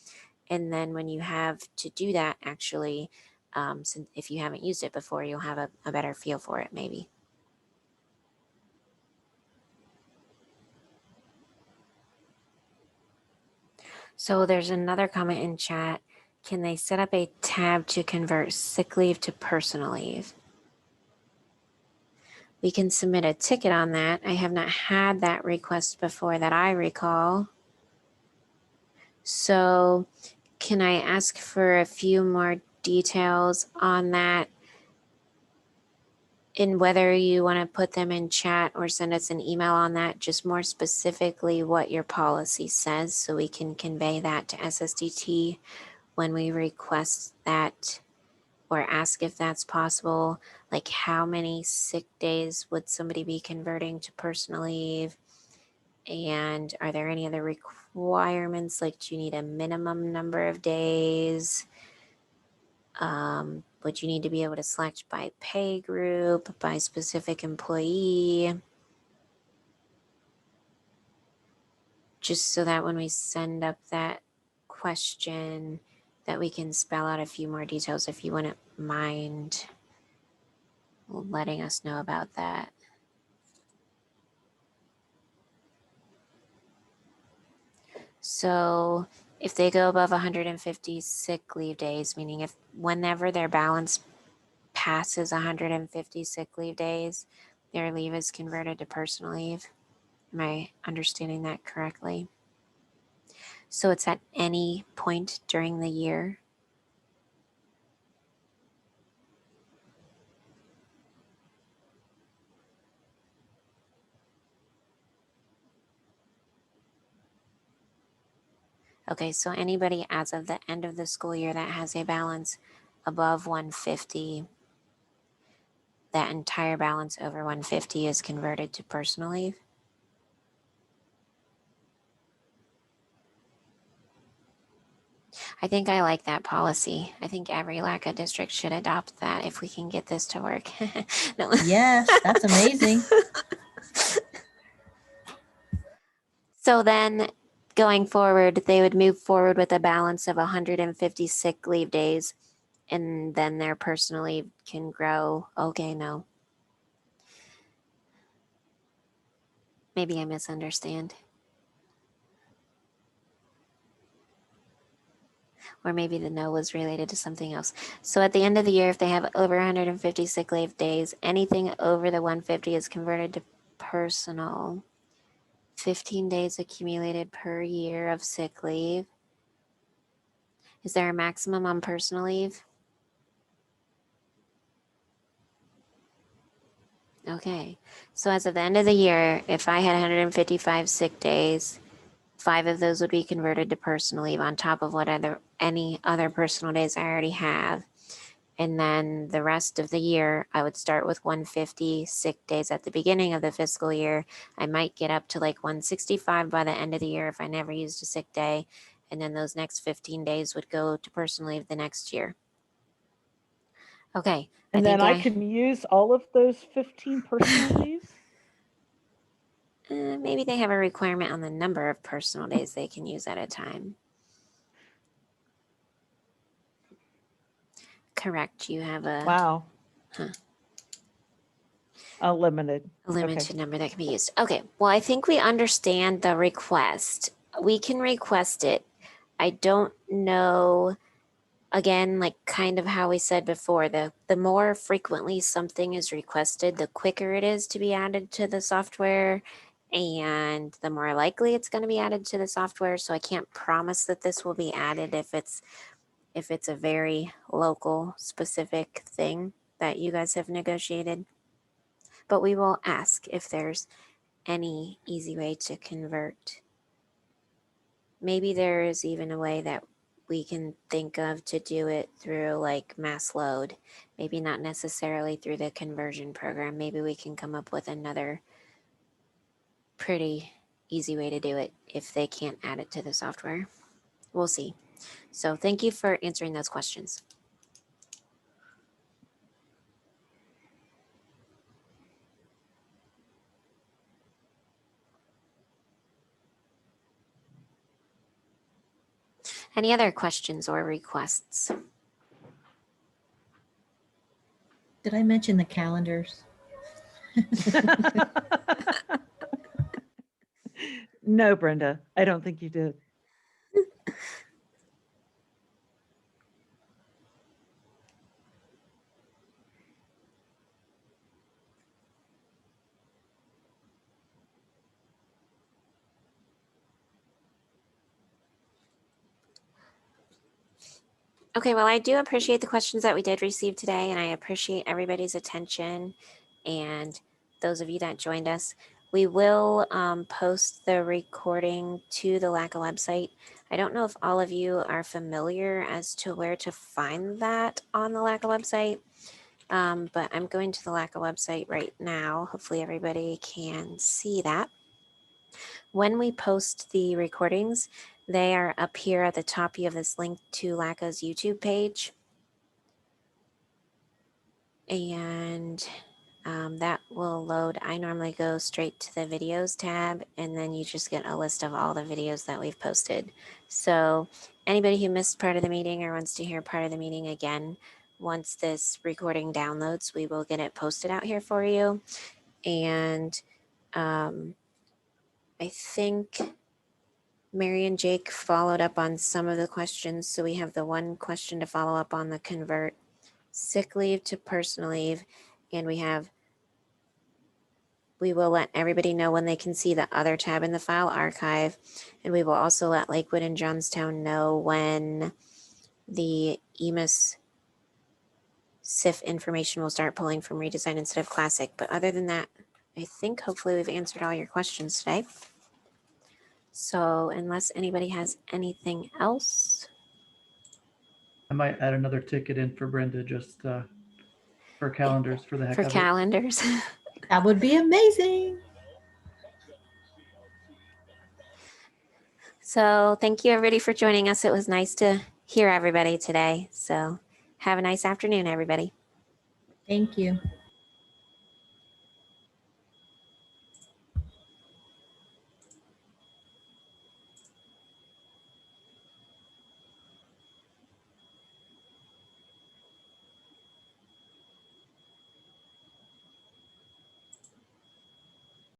And then when you have to do that, actually, since if you haven't used it before, you'll have a better feel for it maybe. So there's another comment in chat. Can they set up a tab to convert sick leave to personal leave? We can submit a ticket on that. I have not had that request before that I recall. So can I ask for a few more details on that? And whether you want to put them in chat or send us an email on that, just more specifically what your policy says so we can convey that to SSDT when we request that or ask if that's possible. Like how many sick days would somebody be converting to personal leave? And are there any other requirements? Like, do you need a minimum number of days? Would you need to be able to select by pay group, by specific employee? Just so that when we send up that question, that we can spell out a few more details if you wouldn't mind. letting us know about that. So if they go above 150 sick leave days, meaning if whenever their balance passes 150 sick leave days, their leave is converted to personal leave. Am I understanding that correctly? So it's at any point during the year? Okay, so anybody as of the end of the school year that has a balance above 150, that entire balance over 150 is converted to personal leave? I think I like that policy. I think every LACA district should adopt that if we can get this to work. No. Yes, that's amazing. So then going forward, they would move forward with a balance of 150 sick leave days, and then their personal leave can grow. Okay, no. Maybe I misunderstand. Or maybe the no was related to something else. So at the end of the year, if they have over 150 sick leave days, anything over the 150 is converted to personal. 15 days accumulated per year of sick leave. Is there a maximum on personal leave? Okay. So as of the end of the year, if I had 155 sick days, 5 of those would be converted to personal leave on top of what any other personal days I already have. And then the rest of the year, I would start with 150 sick days at the beginning of the fiscal year. I might get up to like 165 by the end of the year if I never used a sick day. And then those next 15 days would go to personal leave the next year. Okay. And then I can use all of those 15 personal leaves? Maybe they have a requirement on the number of personal days they can use at a time. Correct. You have a Wow. A limited number that can be used. Okay. Well, I think we understand the request. We can request it. I don't know, again, like kind of how we said before, the more frequently something is requested, the quicker it is to be added to the software, and the more likely it's going to be added to the software. So I can't promise that this will be added if it's a very local specific thing that you guys have negotiated. But we will ask if there's any easy way to convert. Maybe there is even a way that we can think of to do it through like mass load. Maybe not necessarily through the conversion program. Maybe we can come up with another pretty easy way to do it if they can't add it to the software. We'll see. So thank you for answering those questions. Any other questions or requests? Did I mention the calendars? No, Brenda, I don't think you did. Okay, well, I do appreciate the questions that we did receive today, and I appreciate everybody's attention and those of you that joined us. We will post the recording to the LACA website. I don't know if all of you are familiar as to where to find that on the LACA website, but I'm going to the LACA website right now. Hopefully everybody can see that. When we post the recordings, they are up here at the top. You have this link to LACA's YouTube page. And that will load. I normally go straight to the videos tab, and then you just get a list of all the videos that we've posted. So anybody who missed part of the meeting or wants to hear part of the meeting again, once this recording downloads, we will get it posted out here for you. And I think Mary and Jake followed up on some of the questions. So we have the one question to follow up on, the convert sick leave to personal leave. And we will let everybody know when they can see the other tab in the file archive. And we will also let Lakewood and Johnstown know when the EMIS SIF information will start pulling from redesign instead of classic. But other than that, I think hopefully we've answered all your questions today. So unless anybody has anything else. I might add another ticket in for Brenda just for calendars for the heck For of it. calendars. That would be amazing. So thank you everybody for joining us. It was nice to hear everybody today. So have a nice afternoon, everybody. Thank you.